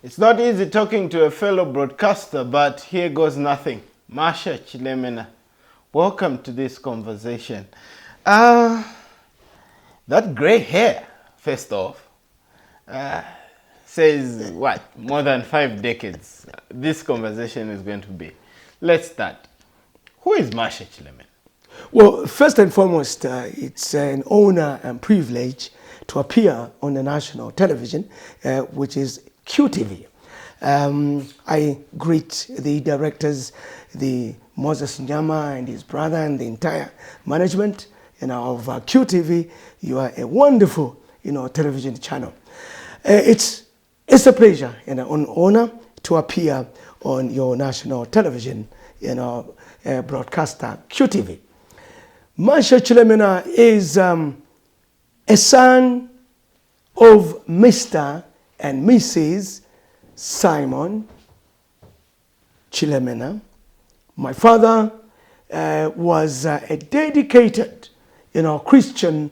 It's not easy talking to a fellow broadcaster, but here goes nothing. Masha, Chilemena, welcome to this conversation. That gray hair, first off, says what? More than 5 decades. This conversation is going to be. Let's start. Who is Masha Chilemena? Well, first and foremost, it's an honor and privilege to appear on the national television, which is QTV. I greet the directors, the Moses Nyama and his brother and the entire management of QTV. You are a wonderful television channel. It's a pleasure and an honor to appear on your national television broadcaster QTV. Masha Chilemena is a son of Mr. and Mrs. Simon Chilemena. My father was a dedicated, Christian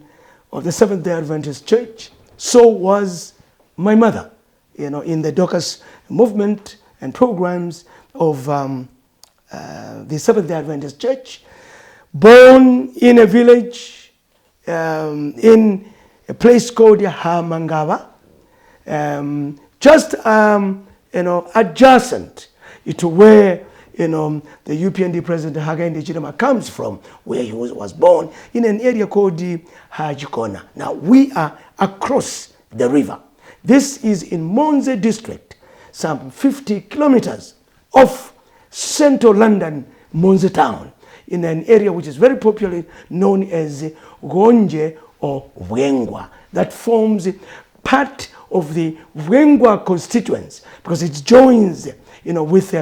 of the Seventh-day Adventist Church. So was my mother, in the Dorcas movement and programs of the Seventh-day Adventist Church. Born in a village in a place called Hamangaba. Just adjacent to where the UPND President Hakainde Hichilema comes from, where he was born, in an area called Hajikona. Now we are across the river. This is in Monze district, some 50 kilometers off central London, Monze town, in an area which is very popularly known as Gonje or Wengwa. That forms part of the Wengwa constituents because it joins, with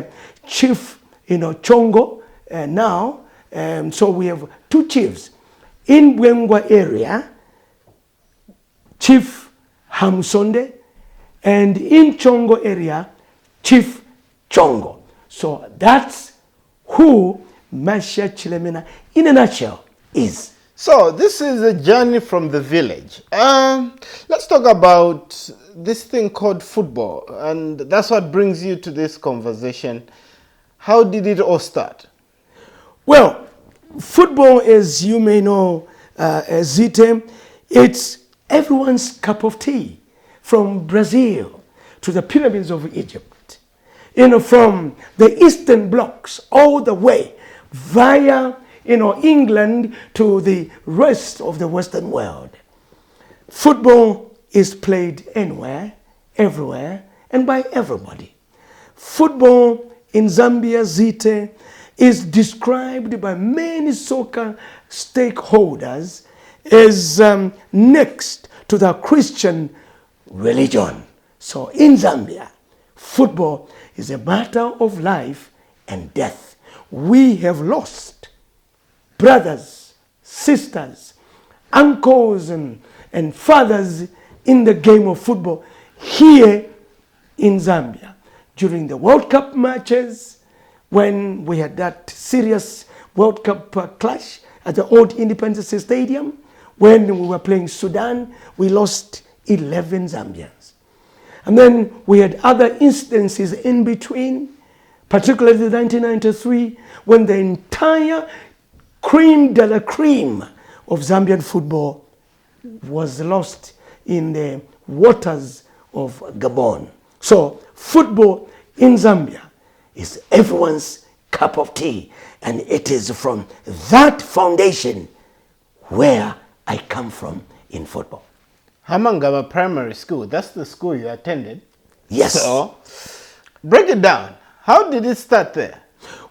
Chief, Chongo now. So we have two chiefs in Wengwa area, Chief Hamsonde, and in Chongo area, Chief Chongo. So that's who Masha Chilemena, in a nutshell, is. So this is a journey from the village. Let's talk about this thing called football, and that's what brings you to this conversation. How did it all start? Well, football, as you may know, Zite, it's everyone's cup of tea, from Brazil to the pyramids of Egypt, from the Eastern blocks all the way via England to the rest of the Western world. Football is played anywhere, everywhere, and by everybody. Football in Zambia, Zite, is described by many soccer stakeholders as next to the Christian religion. So in Zambia, football is a matter of life and death. We have lost brothers, sisters, uncles, and fathers in the game of football here in Zambia. During the World Cup matches, when we had that serious World Cup clash at the old Independence Stadium, when we were playing Sudan, we lost 11 Zambians. And then we had other instances in between, particularly 1993, when the entire cream de la cream of Zambian football was lost in the waters of Gabon. So football in Zambia is everyone's cup of tea, and it is from that foundation where I come from in football. Hamangaba Primary School, that's the school you attended? Yes. So, break it down. How did it start there?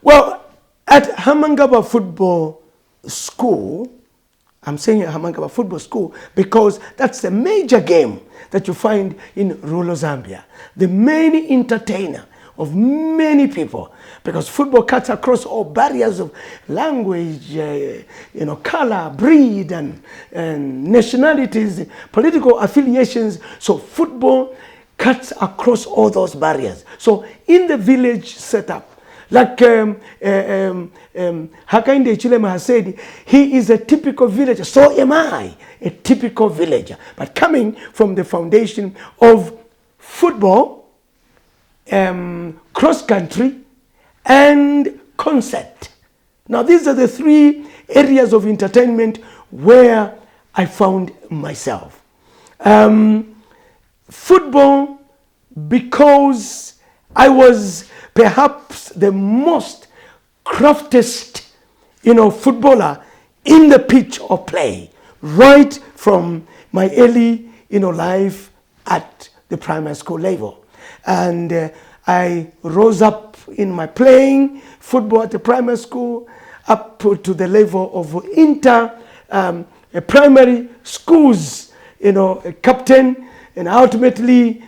Well, at Hamangaba Football School, I'm saying Hamangaba Football School because that's the major game that you find in rural Zambia. The main entertainer of many people, because football cuts across all barriers of language, color, breed, and nationalities, political affiliations. So football cuts across all those barriers. So in the village setup, like Hakainde Hichilema has said, he is a typical villager. So am I, a typical villager. But coming from the foundation of football, cross country, and concert. Now, these are the three areas of entertainment where I found myself. Football, because I was perhaps the most craftiest, footballer in the pitch of play, right from my early, life at the primary school level. And I rose up in my playing football at the primary school up to the level of primary schools, a captain, and ultimately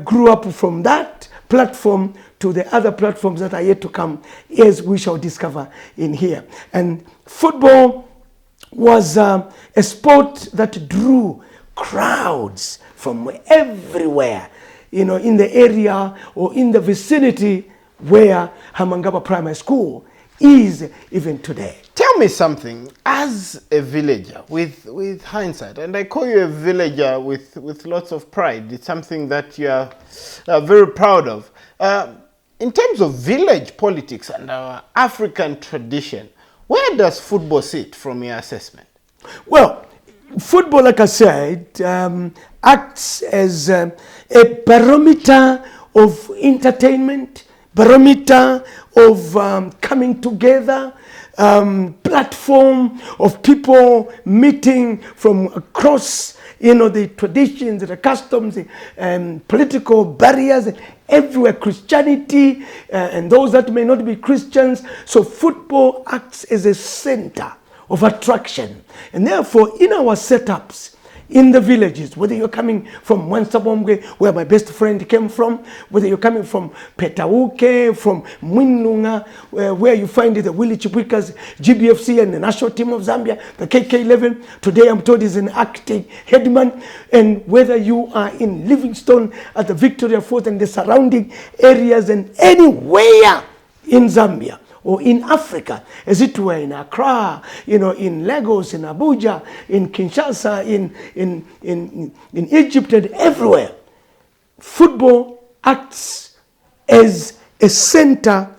grew up from that platform to the other platforms that are yet to come, as we shall discover in here. And football was a sport that drew crowds from everywhere, in the area or in the vicinity where Hamangaba Primary School is even today. Tell me something, as a villager with hindsight, and I call you a villager with lots of pride. It's something that you are very proud of. In terms of village politics and our African tradition, where does football sit from your assessment? Well, football, like I said, acts as a barometer of entertainment, barometer of coming together, platform of people meeting from across, the traditions, the customs, political barriers, everywhere, Christianity, and those that may not be Christians. So football acts as a center of attraction. And therefore, in our setups, in the villages, whether you're coming from Mwansabombe, where my best friend came from, whether you're coming from Petauke, from Mwinunga, where you find the Willie Chipwikas, GBFC, and the national team of Zambia, the KK11, today I'm told is an acting headman, and whether you are in Livingstone at the Victoria Fort and the surrounding areas, and anywhere in Zambia, or in Africa, as it were, in Accra, in Lagos, in Abuja, in Kinshasa, in Egypt, and everywhere. Football acts as a center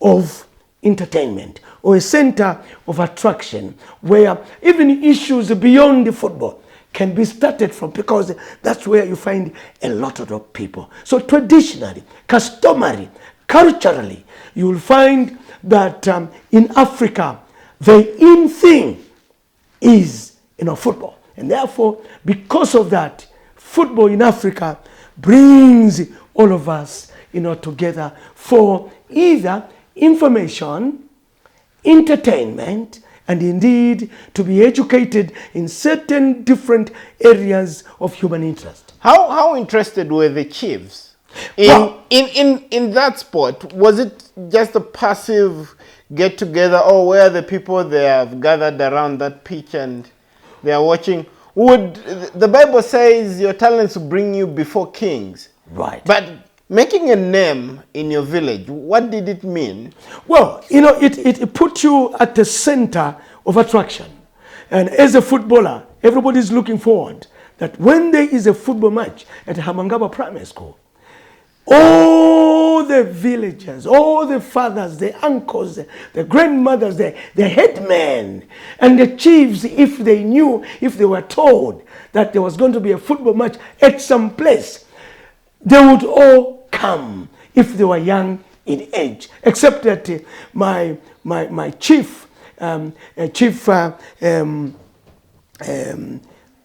of entertainment or a center of attraction, where even issues beyond the football can be started from, because that's where you find a lot of people. So traditionally, customary, culturally, you will find that in Africa, the in thing is, football. And therefore, because of that, football in Africa brings all of us, together for either information, entertainment, and indeed to be educated in certain different areas of human interest. How interested were the chiefs in that sport? Was it just a passive get together, or were the people they have gathered around that pitch and they are watching? The Bible says your talents bring you before kings, right? But making a name in your village, what did it mean? Well, it put you at the center of attraction, and as a footballer, everybody is looking forward that when there is a football match at Hamangaba Primary School, all the villagers, all the fathers, the uncles, the grandmothers, the headmen, and the chiefs, if they were told that there was going to be a football match at some place, they would all come if they were young in age. except that my chief,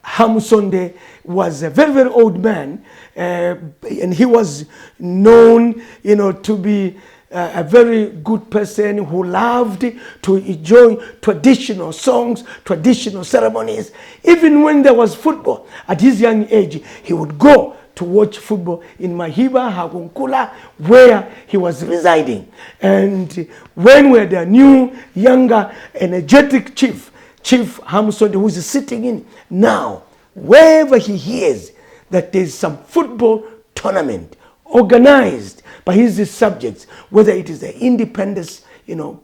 Hamusonde, was a very, very old man, and he was known, to be a very good person who loved to enjoy traditional songs, traditional ceremonies. Even when there was football, at his young age, he would go to watch football in Mahiba, Hagunkula, where he was residing. And when we had a new, younger, energetic chief Hamusonde, who is sitting in now, wherever he hears that there's some football tournament organized by his subjects, whether it is the Independence,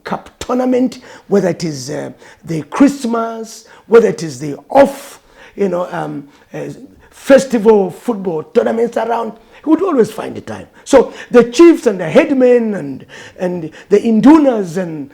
Cup tournament, whether it is the Christmas, whether it is the festival football tournaments around, he would always find the time. So the chiefs and the headmen and the indunas and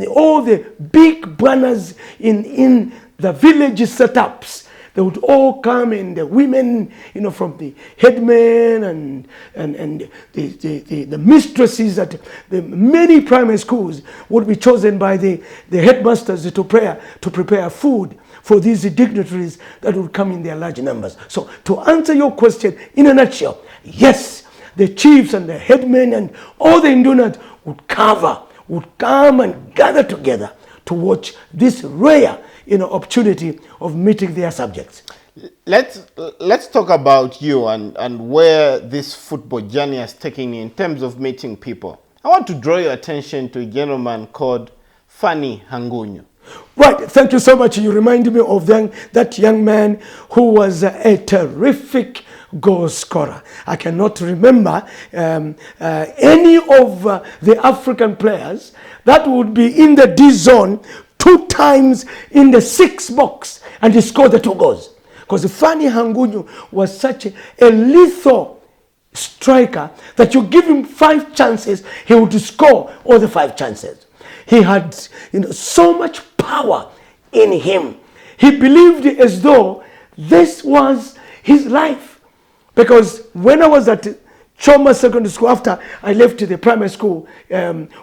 all the big banners in the village setups, they would all come, and the women, from the headmen and the mistresses at the many primary schools would be chosen by the headmasters to prepare food for these dignitaries that would come in their large numbers. So to answer your question in a nutshell, yes, the chiefs and the headmen and all the indunat would come and gather together to watch this rare opportunity of meeting their subjects. Let's talk about you and where this football journey has taken you in terms of meeting people. I want to draw your attention to a gentleman called Fanny Hangunyo. Right, thank you so much. You remind me of that young man who was a terrific goal scorer. I cannot remember any of the African players that would be in the D zone 2 times in the 6 box and he scored the 2 goals. Because Fanny Hangunyo was such a lethal striker that you give him 5 chances, he would score all the 5 chances. He had so much power in him. He believed as though this was his life. Because when I was at Choma Secondary School, after I left the primary school,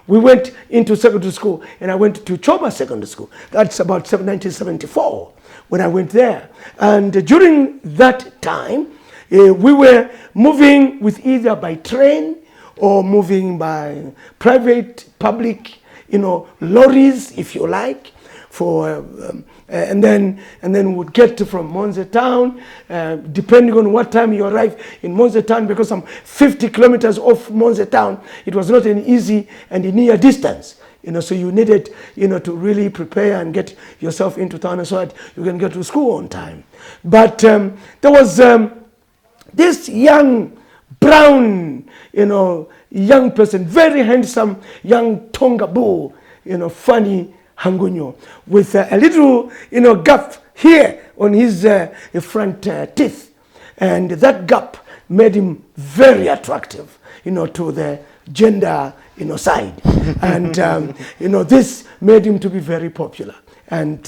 we went into secondary school and I went to Choma Secondary School. That's about 1974 when I went there. And during that time, we were moving with either by train or moving by private, public, lorries, if you like, and then would get from Monze town, depending on what time you arrive in Monze town, because I'm 50 kilometers off Monze town. It was not an easy and near distance, so you needed, to really prepare and get yourself into town so that you can get to school on time. But there was this young, brown, young person, very handsome, young Tonga bull, Fanny Hangunyo, with a little, gap here on his front teeth. And that gap made him very attractive, to the gender, side. And, this made him to be very popular. And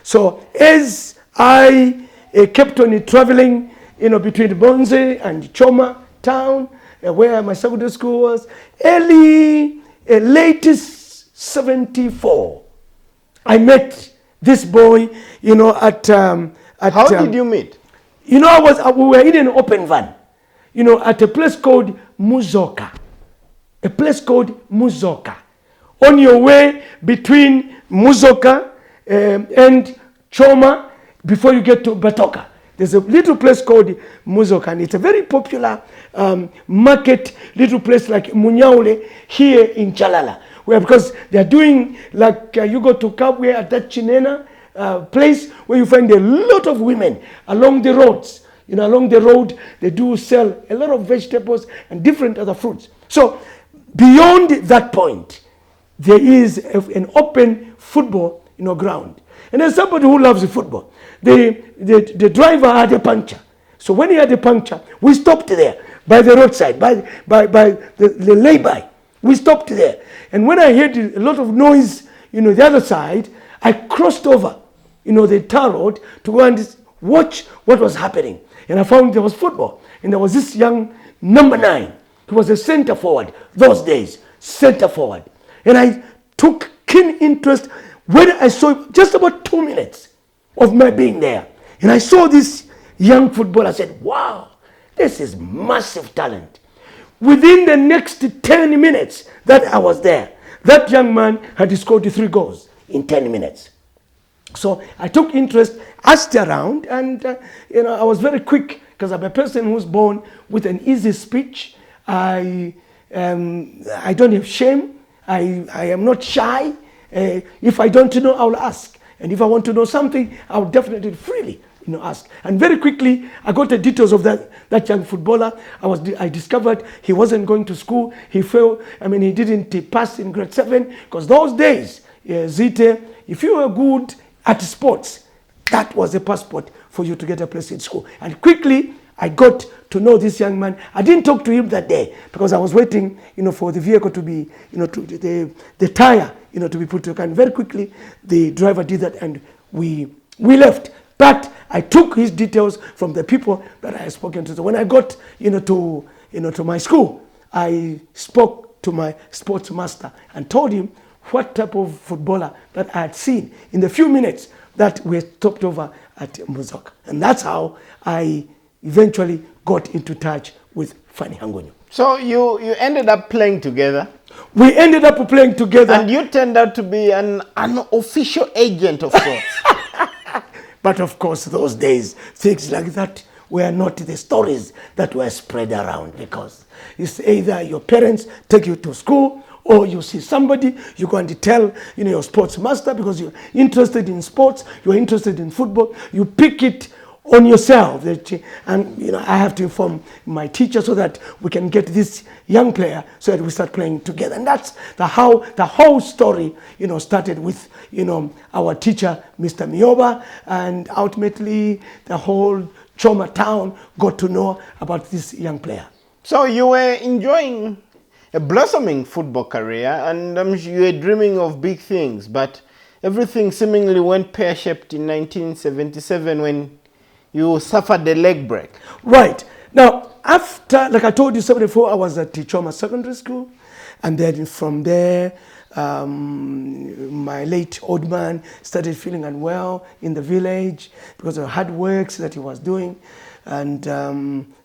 so as I kept on traveling, between Bonze and Choma town, where my secondary school was, late 74. I met this boy, at How did you meet? we were in an open van, at a place called Muzoka. A place called Muzoka. On your way between Muzoka and Choma, before you get to Batoka, there's a little place called Muzoka, and it's a very popular market, little place like Munyaule here in Chalala, where because they're doing like you go to Kabwe at that Chilemena place where you find a lot of women along the roads. Along the road they do sell a lot of vegetables and different other fruits. So beyond that point, there is an open football ground. And there's somebody who loves the football. The driver had a puncture. So when he had a puncture, we stopped there by the roadside, by the lay-by. We stopped there. And when I heard a lot of noise, the other side, I crossed over, the tar road to go and watch what was happening. And I found there was football. And there was this young number 9. He was a center forward those days, center forward. And I took keen interest when I saw just about 2 minutes of my being there. And I saw this young footballer. I said, wow, this is massive talent. Within the next 10 minutes that I was there, that young man had scored 3 goals in 10 minutes. So I took interest, asked around, and I was very quick because I'm a person who's born with an easy speech. I don't have shame. I am not shy. If I don't know, I'll ask. And if I want to know something, I'll definitely freely ask. And very quickly, I got the details of that young footballer. I discovered he wasn't going to school. He failed. He didn't pass in grade 7 because those days, Zite, if you were good at sports, that was a passport for you to get a place in school. And quickly, I got to know this young man. I didn't talk to him that day because I was waiting, for the vehicle to be, the tire, to be put to the car. And very quickly, the driver did that, and we left. But I took his details from the people that I had spoken to. So when I got, to my school, I spoke to my sports master and told him what type of footballer that I had seen in the few minutes that we stopped over at Muzok. And that's how I eventually got into touch with Fanny Hangonyo. So you ended up playing together? We ended up playing together. And you turned out to be an unofficial agent of sorts. But of course, those days, things like that were not the stories that were spread around, because it's either your parents take you to school, or you see somebody, you go and tell your sports master, because you're interested in sports, you're interested in football, you pick it on yourself. And I have to inform my teacher so that we can get this young player so that we start playing together. And that's how the whole story started with our teacher, Mr. Mioba, and ultimately the whole Choma town got to know about this young player. So you were enjoying a blossoming football career, and you were dreaming of big things, but everything seemingly went pear-shaped in 1977 when you suffered a leg break. Right. Now, after, like I told you, 74, I was at Choma Secondary School, and then from there, my late old man started feeling unwell in the village because of hard works that he was doing. And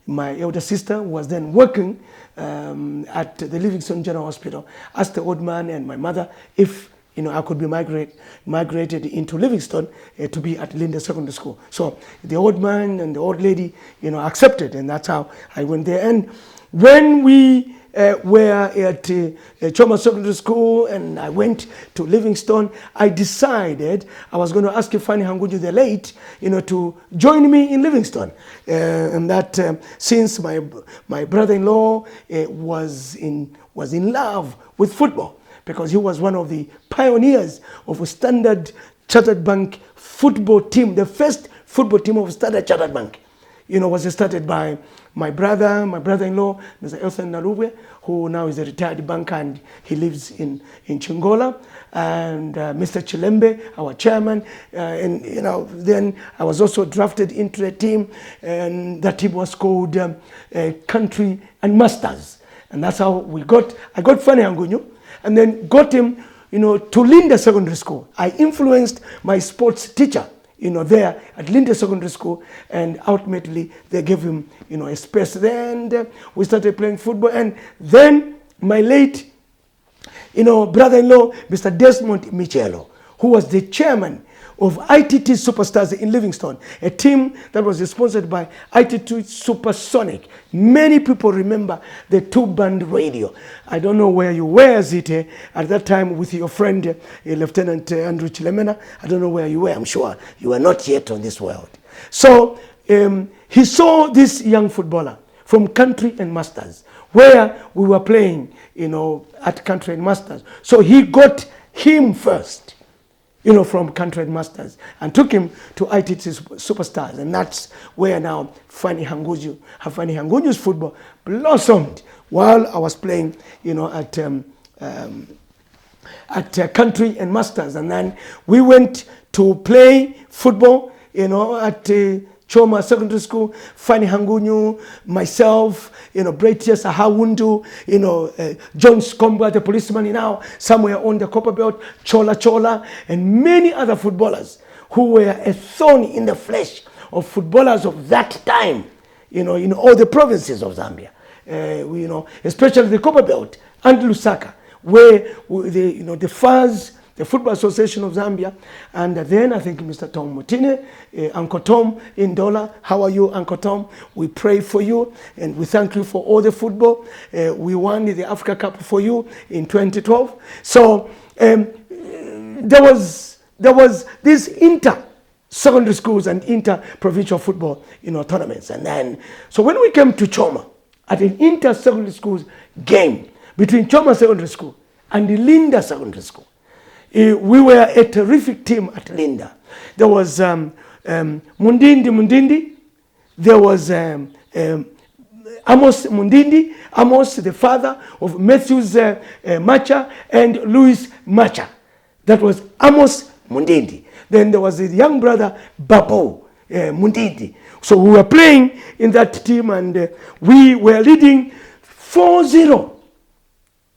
my elder sister was then working at the Livingston General Hospital, asked the old man and my mother if I could be migrated into Livingston to be at Linda Secondary School. So the old man and the old lady, accepted, and that's how I went there. And when we were at Choma Secondary School and I went to Livingston, I decided I was going to ask Fanny Hangunju the late, to join me in Livingston. And that since my brother-in-law was in love with football, because he was one of the pioneers of a Standard Chartered Bank football team. The first football team of Standard Chartered Bank, was started by my brother-in-law, Mr. Elson Narubwe, who now is a retired banker and he lives in Chingola, and Mr. Chilembe, our chairman, and then I was also drafted into a team, and that team was called Country and Masters, and that's how I got Fanny Hangunyu, and then got him, to Linda Secondary School. I influenced my sports teacher, there at Linda Secondary School, and ultimately they gave him, a space there, and we started playing football. And then my late, brother-in-law, Mr. Desmond Michelo, who was the chairman of ITT Superstars in Livingston, a team that was sponsored by ITT Supersonic. Many people remember the two-band radio. I don't know where you were, Zite, at that time with your friend, Lieutenant Andrew Chilemena. I don't know where you were. I'm sure you were not yet on this world. So he saw this young footballer from Country and Masters, where we were playing, at Country and Masters. So he got him first, from Country and Masters, and took him to ITT Superstars. And that's where now Fanny Hangunju's football blossomed while I was playing, at Country and Masters. And then we went to play football, at Choma Secondary School. Fanny Hangunyu, myself, Bretius Ahawundu, John Skomba, the policeman now, somewhere on the Copper Belt, Chola, and many other footballers who were a thorn in the flesh of footballers of that time, in all the provinces of Zambia, especially the Copper Belt and Lusaka, where the FAS, the Football Association of Zambia, and then I think Mr. Tom Mutine, Uncle Tom in Dola. How are you, Uncle Tom? We pray for you, and we thank you for all the football. We won the Africa Cup for you in 2012. So there was this inter-secondary schools and inter-provincial football, tournaments. And then, so when we came to Choma, at an inter-secondary schools game between Choma Secondary School and the Linda Secondary School, we were a terrific team at Linda. There was Mundindi. There was Amos Mundindi, Amos the father of Matthew's Masha and Louis Masha. That was Amos Mundindi. Then there was his young brother Babo Mundindi. So we were playing in that team and we were leading 4-0.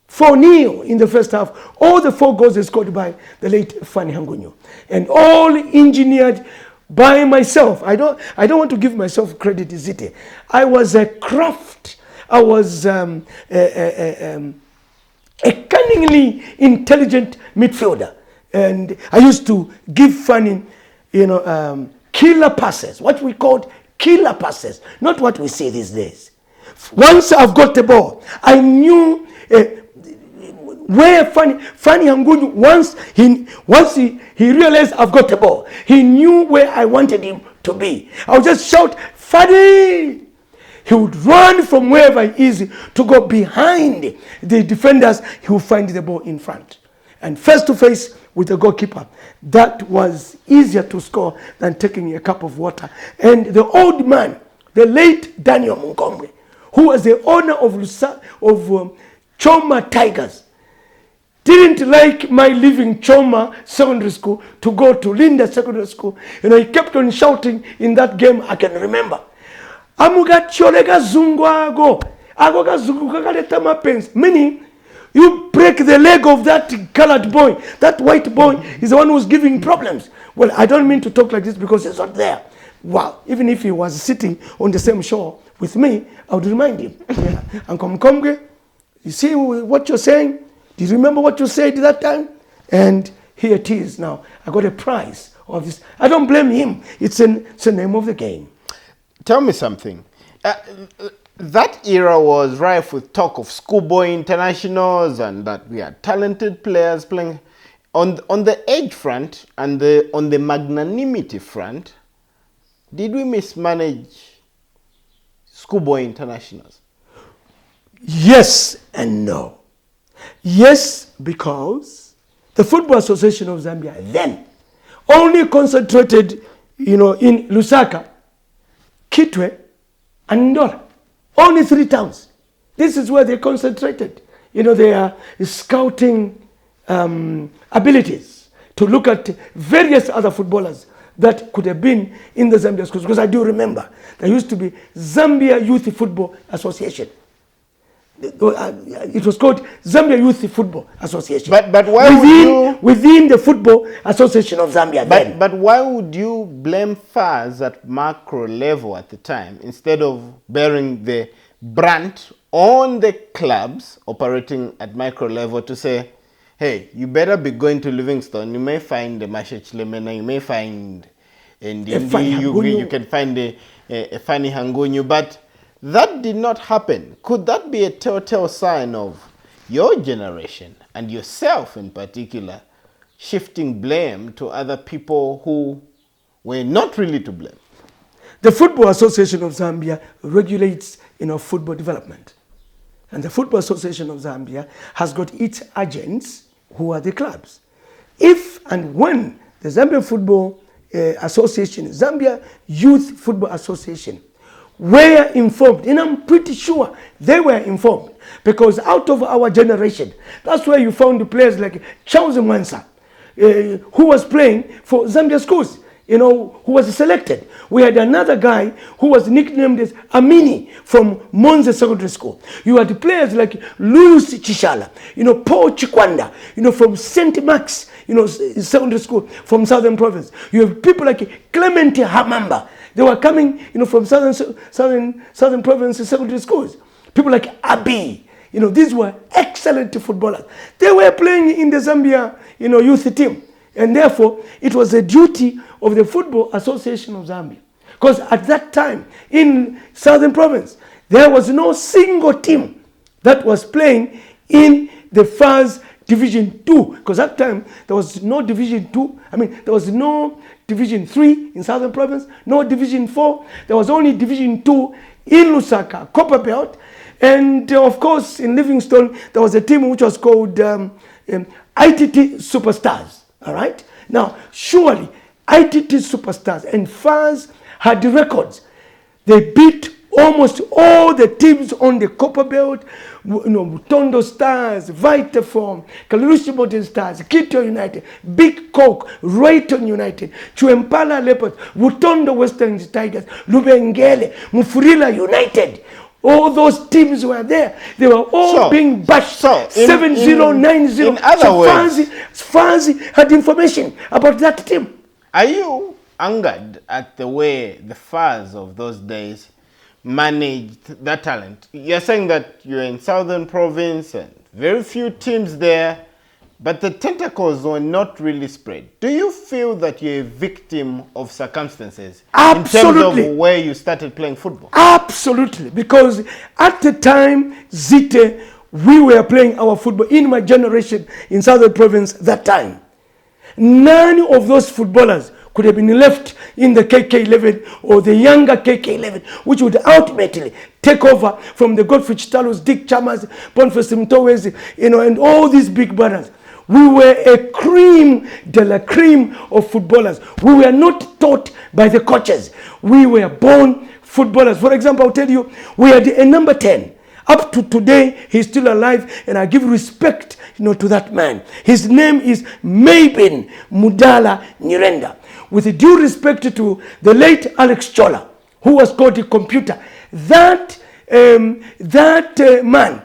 4-0 in the first half. All the 4 goals were scored by the late Fanny Hangunyu. And all engineered by myself. I don't want to give myself credit, Zite. I was a craft. I was a cunningly intelligent midfielder. And I used to give Fanny, killer passes. What we called killer passes. Not what we see these days. Once I've got the ball, I knew where Fanny Hangunyu, once he realized I've got the ball, he knew where I wanted him to be. I would just shout, Fanny! He would run from wherever he is to go behind the defenders. He would find the ball in front. And face to face with the goalkeeper, that was easier to score than taking a cup of water. And the old man, the late Daniel Munkombe, who was the owner of Choma Tigers, didn't like my leaving Choma Secondary School to go to Linda Secondary School. He kept on shouting in that game, I can remember. Amugacholega zungwago. Agoga zungukagaleta mapens. Meaning, you break the leg of that colored boy. That white boy is the one who's giving problems. Well, I don't mean to talk like this because he's not there. Wow. Even if he was sitting on the same shore with me, I would remind him. Yeah. Uncle Mkomge, you see what you're saying? Do you remember what you said that time? And here it is now. I got a prize of this. I don't blame him. It's the name of the game. Tell me something. That era was rife with talk of schoolboy internationals and that we had talented players playing. On the age front and on the magnanimity front, did we mismanage schoolboy internationals? Yes and no. Yes, because the Football Association of Zambia then only concentrated, in Lusaka, Kitwe, and Ndora. Only 3 towns. This is where they concentrated, their scouting abilities to look at various other footballers that could have been in the Zambia schools. Because I do remember there used to be Zambia Youth Football Association. It was called Zambia Youth Football Association. But why within the Football Association of Zambia then? But why would you blame FAS at macro level at the time instead of bearing the brunt on the clubs operating at micro level to say, hey, you better be going to Livingstone. You may find the Masha Chilemena, you may find Ndindi, you can find a Fanny Hangunyu, but that did not happen. Could that be a telltale sign of your generation and yourself in particular shifting blame to other people who were not really to blame? The Football Association of Zambia regulates football development. And the Football Association of Zambia has got its agents who are the clubs. If and when the Zambia Football Association, Zambia Youth Football Association, were informed, and I'm pretty sure they were informed, because out of our generation, that's where you found the players like Charles Mwansa, who was playing for Zambia schools, who was selected. We had another guy who was nicknamed as Amini from Monza Secondary School. You had players like Louis Chishala, Paul Chikwanda, from St. Max, Secondary School from Southern Province. You have people like Clement Hamamba. They were coming, from Southern Province Secondary Schools. People like Abi. These were excellent footballers. They were playing in the Zambia, youth team. And therefore, it was a duty of the Football Association of Zambia. Because at that time, in Southern Province, there was no single team that was playing in the FAS Division 2. Because at that time, there was no Division 2. There was no Division 3 in Southern Province, no Division 4. There was only Division 2 in Lusaka, Copperbelt. And of course, in Livingstone, there was a team which was called ITT Superstars. All right? Now, surely, ITT superstars and fans had the records. They beat almost all the teams on the Copper Belt, Tondo Stars, Vitaform, Kalushi Stars, Kito United, Big Coke, Rayton United, Chuempala Leopards, Wutondo Western Tigers, Lubengele, Mufurila United. All those teams were there. They were all being bashed. 7-0, 9-0. In other words, fans had information about that team. Are you angered at the way the fans of those days managed that talent? You're saying that you're in Southern Province and very few teams there, but the tentacles were not really spread. Do you feel that you're a victim of circumstances? Absolutely. In terms of where you started playing football? Absolutely. Because at the time, Zite, we were playing our football in my generation in Southern Province that time. None of those footballers could have been left in the KK11 or the younger KK11, which would ultimately take over from the Godfrey Chitalos, Dick Chamas, Boniface Mtowezi, and all these big brothers. We were a cream de la cream of footballers. We were not taught by the coaches. We were born footballers. For example, I'll tell you, we had a number 10. Up to today, he's still alive, and I give respect, to that man. His name is Mabin Mudala Nyirenda. With due respect to the late Alex Chola, who was called the computer, that man,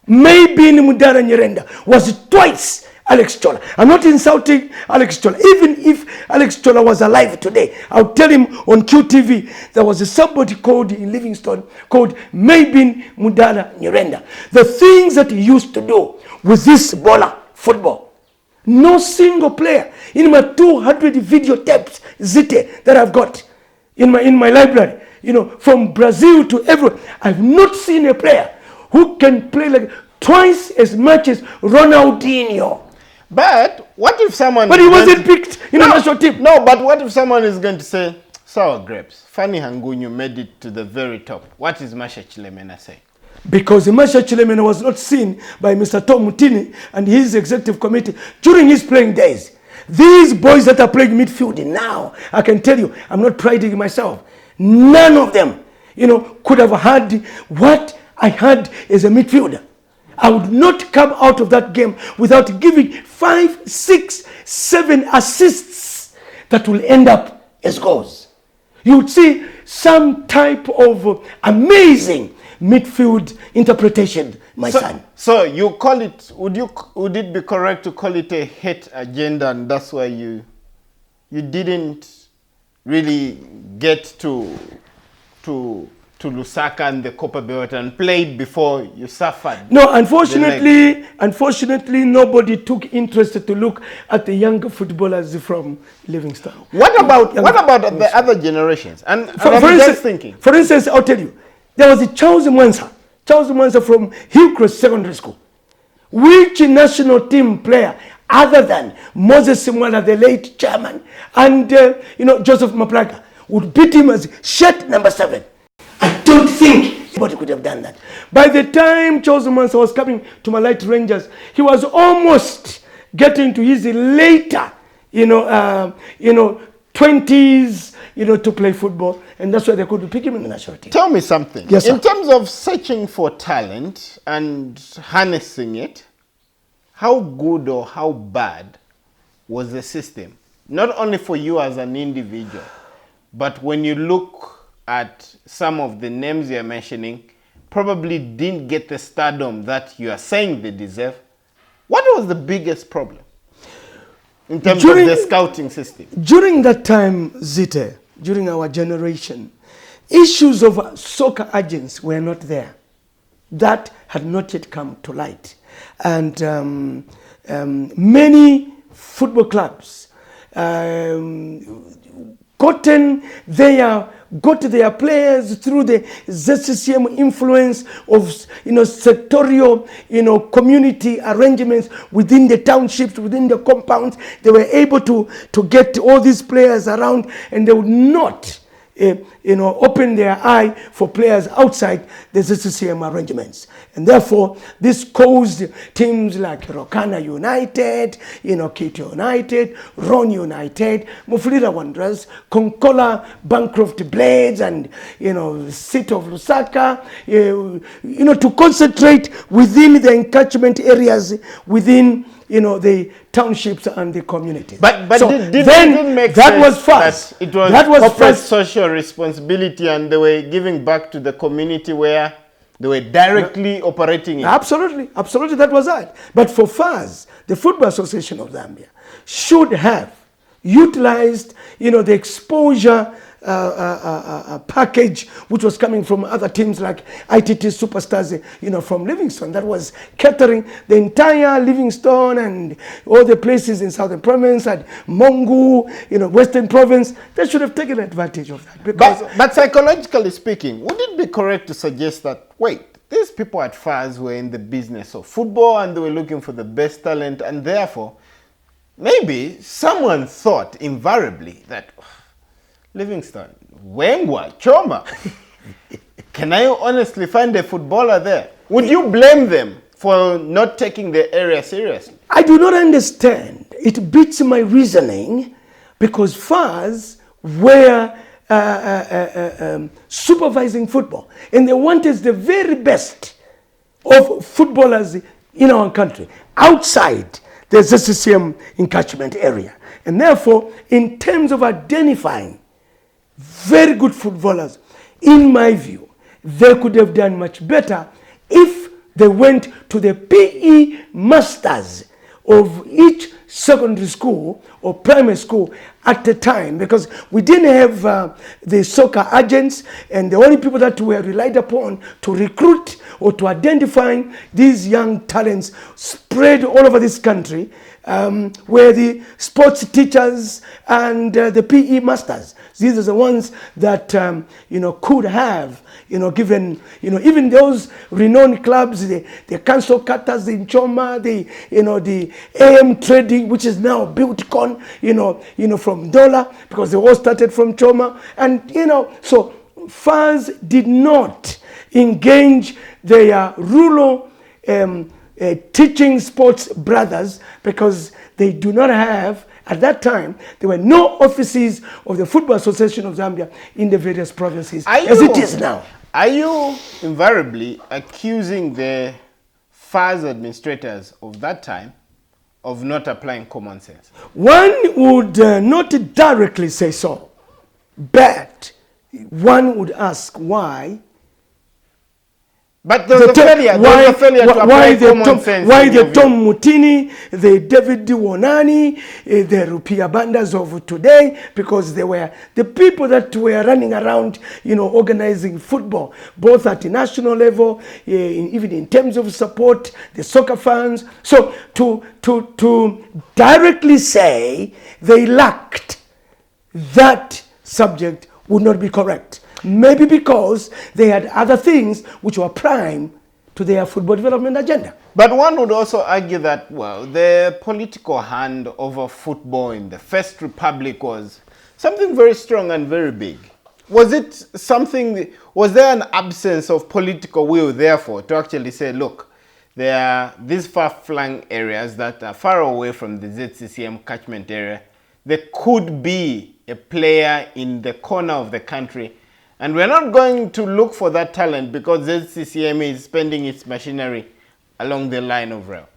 Mabin Mudala Nyirenda, was twice Alex Chola. I'm not insulting Alex Chola. Even if Alex Chola was alive today, I'll tell him on QTV, there was somebody called in Livingstone called Mabin Mudala Nyirenda. The things that he used to do with this baller football, no single player in my 200 videotapes, Zite, that I've got in my library, from Brazil to everywhere, I've not seen a player who can play like twice as much as Ronaldinho. But what if someone... But he wasn't picked in the national team. No, but what if someone is going to say, sour grapes, Fanny Hangunyu made it to the very top. What is Masha Chilemena saying? Because Masha Chilemena was not seen by Mr. Tom Mutini and his executive committee during his playing days. These boys that are playing midfield now, I can tell you, I'm not priding myself. None of them, could have had what I had as a midfielder. I would not come out of that game without giving 5, 6, 7 assists that will end up as goals. You would see some type of amazing midfield interpretation, my son. So you call it, would it be correct to call it a hate agenda, and that's why you didn't really get to Lusaka and the Copper Belt and played before you suffered? No, unfortunately, nobody took interest to look at the younger footballers from Livingstone. What about the other generations? And for instance, I'll tell you, there was a Charles Mwansa from Hillcrest Secondary School. Which national team player, other than Moses Simwala, the late chairman, and Joseph Maplaga, would beat him as shirt number 7? I don't think anybody could have done that. By the time Charles Mwansa was coming to Malite Rangers, he was almost getting to his later, 20s, to play football, and that's why they could pick him in the national team. Tell me something. Yes, sir. In terms of searching for talent and harnessing it, how good or how bad was the system? Not only for you as an individual, but when you look at some of the names you're mentioning, probably didn't get the stardom that you are saying they deserve. What was the biggest problem in terms of the scouting system? During that time, Zite, during our generation, issues of soccer agents were not there. That had not yet come to light. And many football clubs got their players through the ZCCM influence of sectorial community arrangements within the townships, within the compounds. They were able to get all these players around, and they would not open their eye for players outside the ZCCM arrangements. And therefore, this caused teams like Rokana United, Kito United, Ron United, Mufulira Wanderers, Konkola Bancroft Blades, and, City of Lusaka, to concentrate within the encatchment areas, within the townships and the communities. But so didn't make that sense was fast. That it was corporate first. social responsibility, and they were giving back to the community where they were directly operating it. Absolutely, that was that. But for FAS, the Football Association of Zambia should have utilized, the exposure package which was coming from other teams like ITT Superstars, from Livingstone, that was catering the entire Livingstone and all the places in Southern Province and Mongu, Western Province. They should have taken advantage of that. Because but psychologically speaking, would it be correct to suggest that, wait, these people at FAS were in the business of football and they were looking for the best talent, and therefore maybe someone thought invariably that Livingstone, Wengwa, Choma, can I honestly find a footballer there? Would you blame them for not taking the area seriously? I do not understand. It beats my reasoning, because FAS were supervising football, and they wanted the very best of footballers in our country outside the ZCCM encatchment area. And therefore, in terms of identifying very good footballers, in my view, they could have done much better if they went to the PE masters of each secondary school or primary school at the time, because we didn't have the soccer agents, and the only people that were relied upon to recruit or to identify these young talents spread all over this country were the sports teachers and the PE masters. These are the ones that could have given even those renowned clubs, the Council Cutters in Choma, the AM Trading, which is now Buildcon, from Dola, because they all started from Choma, and so FAS did not engage their rural teaching sports brothers, because they do not have, at that time, there were no offices of the Football Association of Zambia in the various provinces as it is now. Are you invariably accusing the FAS administrators of that time of not applying common sense? One would not directly say so, but one would ask why. But there's a failure to apply common sense. Why the Tom Mutini, the David Diwonani, the Rupia Bandas of today, because they were the people that were running around, organizing football, both at the national level, even in terms of support, the soccer fans. So to directly say they lacked that subject would not be correct. Maybe because they had other things which were prime to their football development agenda. But one would also argue that, well, the political hand over football in the First Republic was something very strong and very big. Was there an absence of political will, therefore, to actually say, look, there are these far-flung areas that are far away from the ZCCM catchment area. There could be a player in the corner of the country, and we're not going to look for that talent because ZCCM is spending its machinery along the line of rail.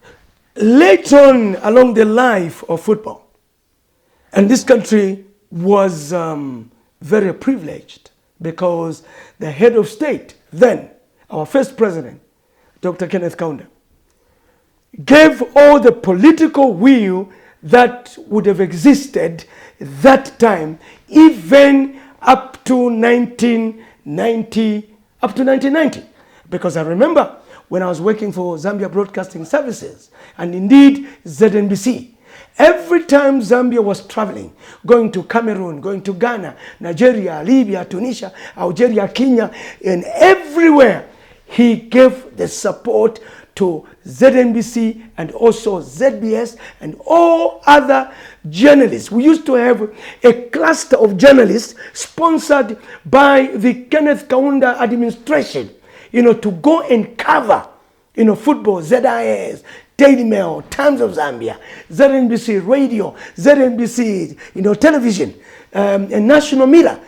Later on along the life of football, and this country was very privileged, because the head of state, then our first president, Dr. Kenneth Kaunda, gave all the political will that would have existed that time, even up to 1990, because I remember when I was working for Zambia Broadcasting Services, and indeed ZNBC, every time Zambia was traveling, going to Cameroon, going to Ghana, Nigeria, Libya, Tunisia, Algeria, Kenya, and everywhere, he gave the support to ZNBC and also ZBS and all other journalists. We used to have a cluster of journalists sponsored by the Kenneth Kaunda administration, to go and cover, football, ZIS, Daily Mail, Times of Zambia, ZNBC radio, ZNBC, television, and national media.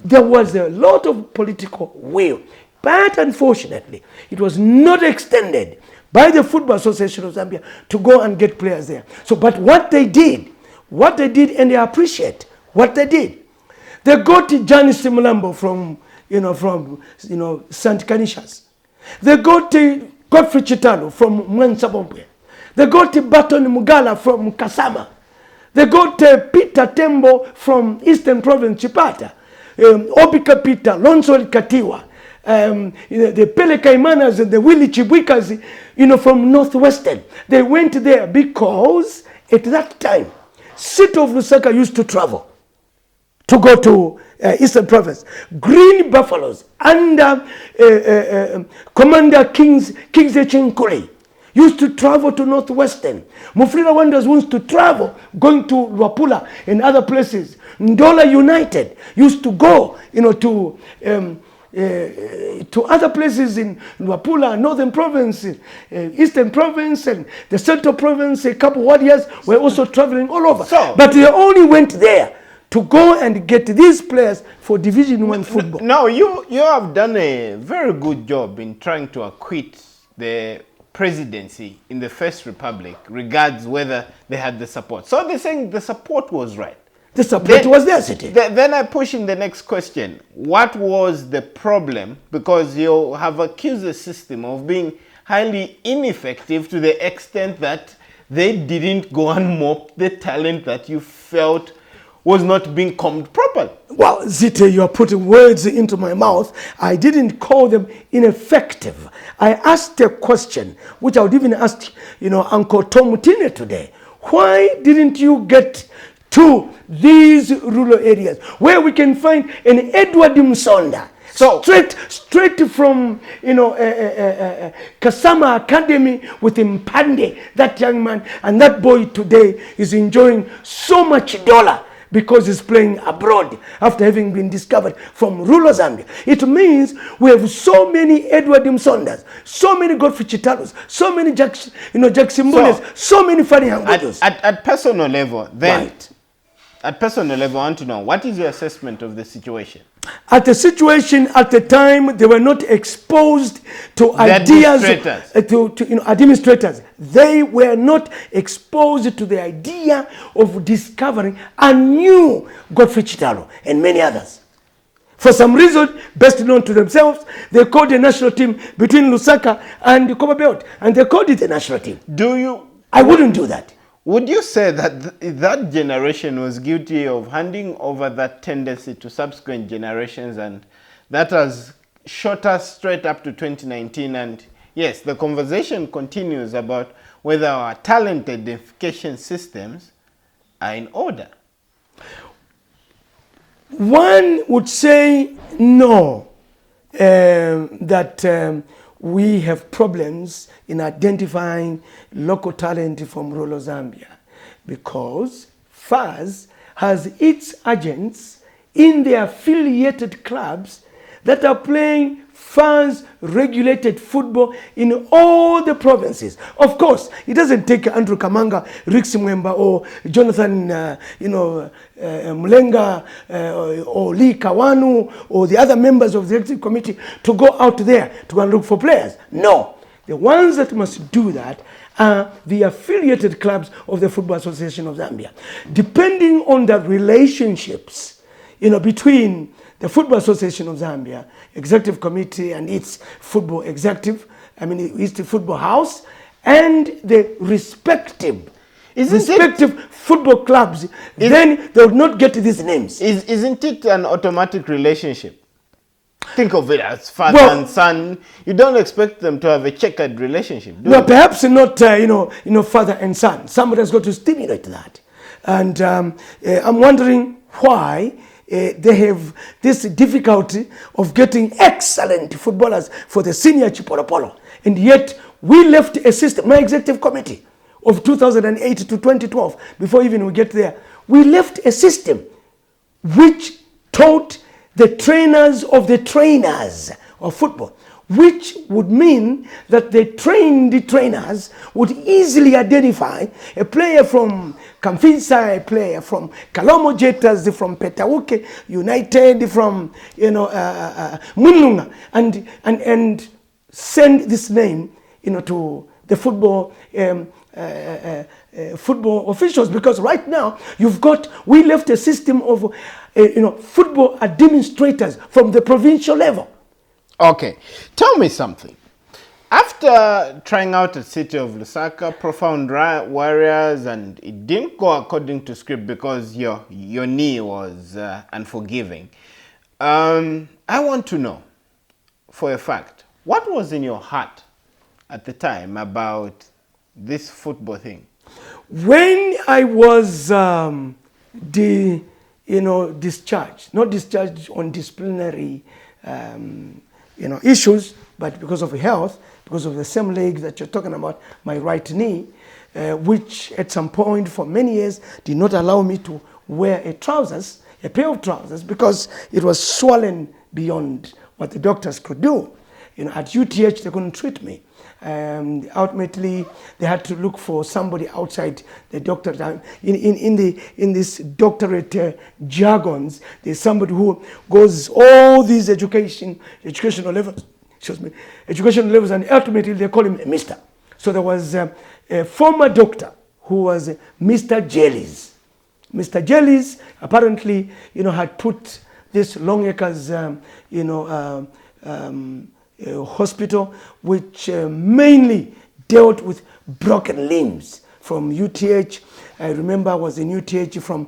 There was a lot of political will, but unfortunately, it was not extended by the Football Association of Zambia to go and get players there. So, but what they did, and I appreciate what they did. They got Janice Mulambo from St. Canisius. They got Godfrey Chitalo from Mwansabombwe. They got Baton Mugala from Kasama. They got Peter Tembo from Eastern Province, Chipata. Obika Peter, Lonsol Katiwa. The Pele Kaimanas and the Willie Chibwikas, from Northwestern. They went there because at that time, City of Lusaka used to travel to go to Eastern Province. Green Buffaloes under Commander Kingsley Chinkule used to travel to Northwestern. Mufulira Wanderers wants to travel, going to Luapula and other places. Ndola United used to go, to other places in Luapula, Northern Province, Eastern Province, and the Central Province. A couple warriors were also traveling all over. But they only went there to go and get these players for Division 1 football. Now, you have done a very good job in trying to acquit the presidency in the First Republic regards whether they had the support. So they're saying the support was right. The support was there, City. Then I push in the next question. What was the problem? Because you have accused the system of being highly ineffective to the extent that they didn't go and mop the talent that you felt was not being combed properly. Well, Zite, you are putting words into my mouth. I didn't call them ineffective. I asked a question, which I would even ask, Uncle Tom Mutine today. Why didn't you get to these rural areas where we can find an Edward Msonda? So straight from Kasama Academy with Mpande, that young man, and that boy today is enjoying so much dollar because he's playing abroad after having been discovered from rural Zambia. It means we have so many Edward Msondas, so many Godfrey Chitalos, so many Jackson Mbunes, so many Fanny Hangodos. At personal level, then, right. At personal level, I want to know, what is your assessment of the situation? At the situation at the time, they were not exposed to ideas, administrators. They were not exposed to the idea of discovering a new Godfrey Chitalo and many others. For some reason, best known to themselves, they called the national team between Lusaka and Copper Belt, and they called it the national team. I wouldn't do that. Would you say that that generation was guilty of handing over that tendency to subsequent generations, and that has shot us straight up to 2019? And yes, the conversation continues about whether our talent identification systems are in order. One would say no, that we have problems in identifying local talent from rural Zambia because FAS has its agents in the affiliated clubs that are playing FAS regulated football in all the provinces. Of course, it doesn't take Andrew Kamanga, Rix Mwemba, or Jonathan, Mulenga, or Lee Kawanu, or the other members of the executive committee to go out there to go and look for players. No. The ones that must do that are the affiliated clubs of the Football Association of Zambia. Depending on the relationships, between the Football Association of Zambia, Executive Committee and its football executive, its football house, and the respective football clubs, then they would not get these names. Isn't it an automatic relationship? Think of it as father and son. You don't expect them to have a checkered relationship, do you? Perhaps not, father and son. Somebody has got to stimulate that. And I'm wondering why they have this difficulty of getting excellent footballers for the senior Chipolopolo. And yet we left a system, my executive committee of 2008 to 2012, before even we get there, we left a system which taught the trainers of the trainers of football, which would mean that the trained trainers would easily identify a player from Kamfisa, a player from Kalomo Jettas, from Petauke United, from Mununga, and send this name to the football football officials, because right now we left a system of football administrators from the provincial level. Okay, tell me something. After trying out at City of Lusaka, Profound Warriors, and it didn't go according to script because your knee was unforgiving, I want to know for a fact, what was in your heart at the time about this football thing? When I was discharged, not discharged on disciplinary issues, but because of health, because of the same leg that you're talking about, my right knee, which at some point for many years did not allow me to wear a pair of trousers, because it was swollen beyond what the doctors could do. At UTH they couldn't treat me. Ultimately, they had to look for somebody outside the doctor. In this doctorate jargons, there's somebody who goes all these educational levels, and ultimately they call him a Mister. So there was a former doctor who was Mr. Jellies. Mr. Jellies apparently, had put this Longacres, hospital, which mainly dealt with broken limbs from UTH. I remember I was in UTH for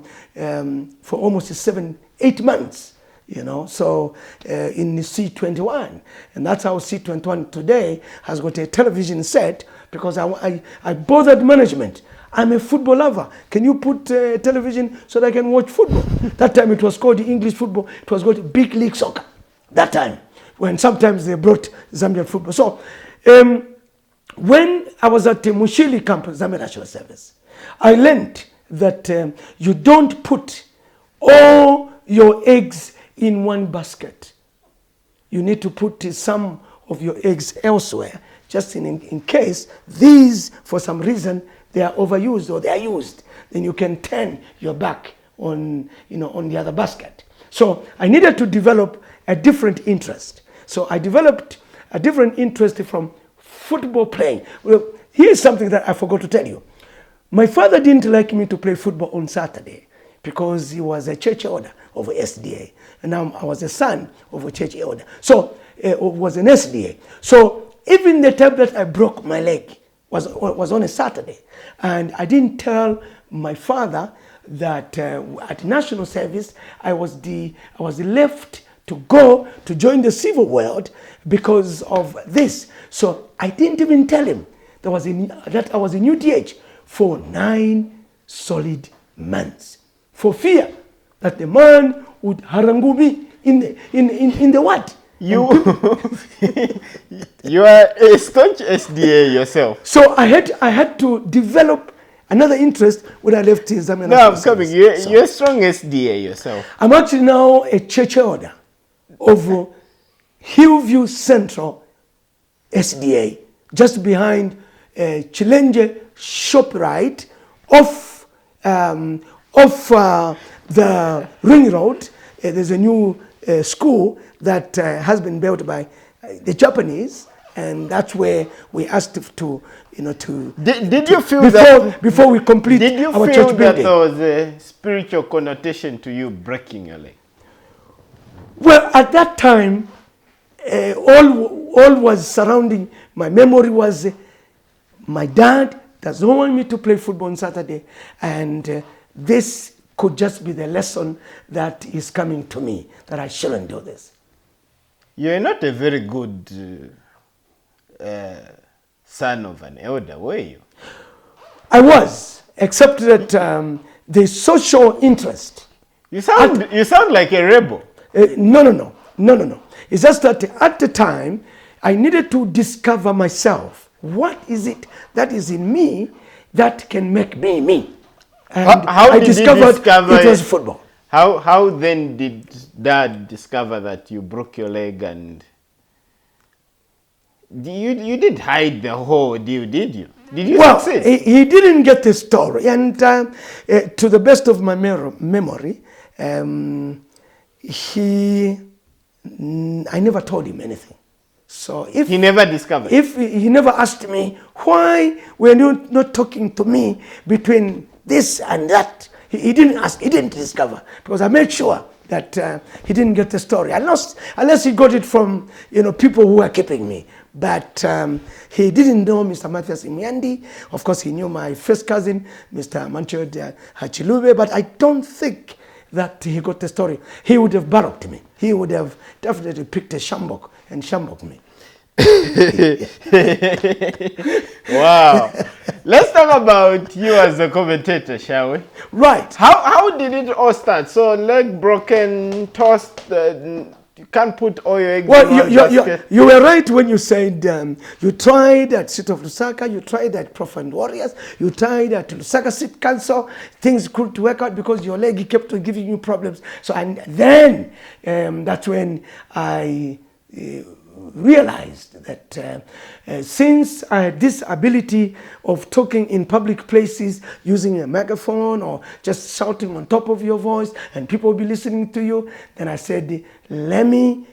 almost 7-8 months, so in C21. And that's how C21 today has got a television set, because I bothered management. I'm a football lover. Can you put television so that I can watch football? That time it was called English football. It was called Big League Soccer. That time, when sometimes they brought Zambian football. So when I was at the Mushili campus, Zambia National Service, I learned that you don't put all your eggs in one basket. You need to put some of your eggs elsewhere, just in case these, for some reason, they are overused or they are used. Then you can turn your back on the other basket. So I needed to develop a different interest. So I developed a different interest from football playing. Well, here's something that I forgot to tell you. My father didn't like me to play football on Saturday because he was a church elder of SDA. And I was a son of a church elder. So it was an SDA. So even the time that I broke my leg was on a Saturday. And I didn't tell my father that at national service, I was left to go to join the civil world because of this. So I didn't even tell him that I was in UTH for 9 solid months, for fear that the man would harangu me in the what? You are a staunch SDA yourself. So I had to develop another interest when I left Zambia. No, I'm coming. You're a strong SDA yourself. I'm actually now a church elder of Hillview Central SDA, just behind Chilenge ShopRite, off the ring road. There's a new school that has been built by the Japanese, and that's where we asked to. Did you feel before we complete our church building? Did you feel that there was a spiritual connotation to you breaking your leg? Well, at that time, all was surrounding my memory was my dad doesn't want me to play football on Saturday, and this could just be the lesson that is coming to me, that I shouldn't do this. You're not a very good son of an elder, were you? I was, except that the social interest You sound like a rebel. No. It's just that at the time, I needed to discover myself. What is it that is in me that can make me me? And How I did you discovered discover it was football. How then did Dad discover that you broke your leg and you didn't hide the whole deal, did you? Did you succeed? He didn't get the story, and to the best of my memory, I never told him anything. So if he never discovered, if he never asked me why were you not talking to me between this and that, he didn't ask. He didn't discover, because I made sure that he didn't get the story, unless he got it from people who were keeping me. But he didn't know Mr. Matthias Imyandi. Of course, he knew my first cousin, Mr. Manchod Hachilube, but I don't think that he got the story. He would have barracked me. He would have definitely picked a shambok and shamboked me. Wow. Let's talk about you as a commentator, shall we? Right. How did it all start? So leg broken, tossed, you can't put all your eggs in one basket. You were right when you said you tried at City of Lusaka, you tried at Profound Warriors, you tried at Lusaka City Council. Things couldn't work out because your leg kept on giving you problems. So, and then that's when I realized that since I had this ability of talking in public places using a megaphone or just shouting on top of your voice and people will be listening to you, then I said, let me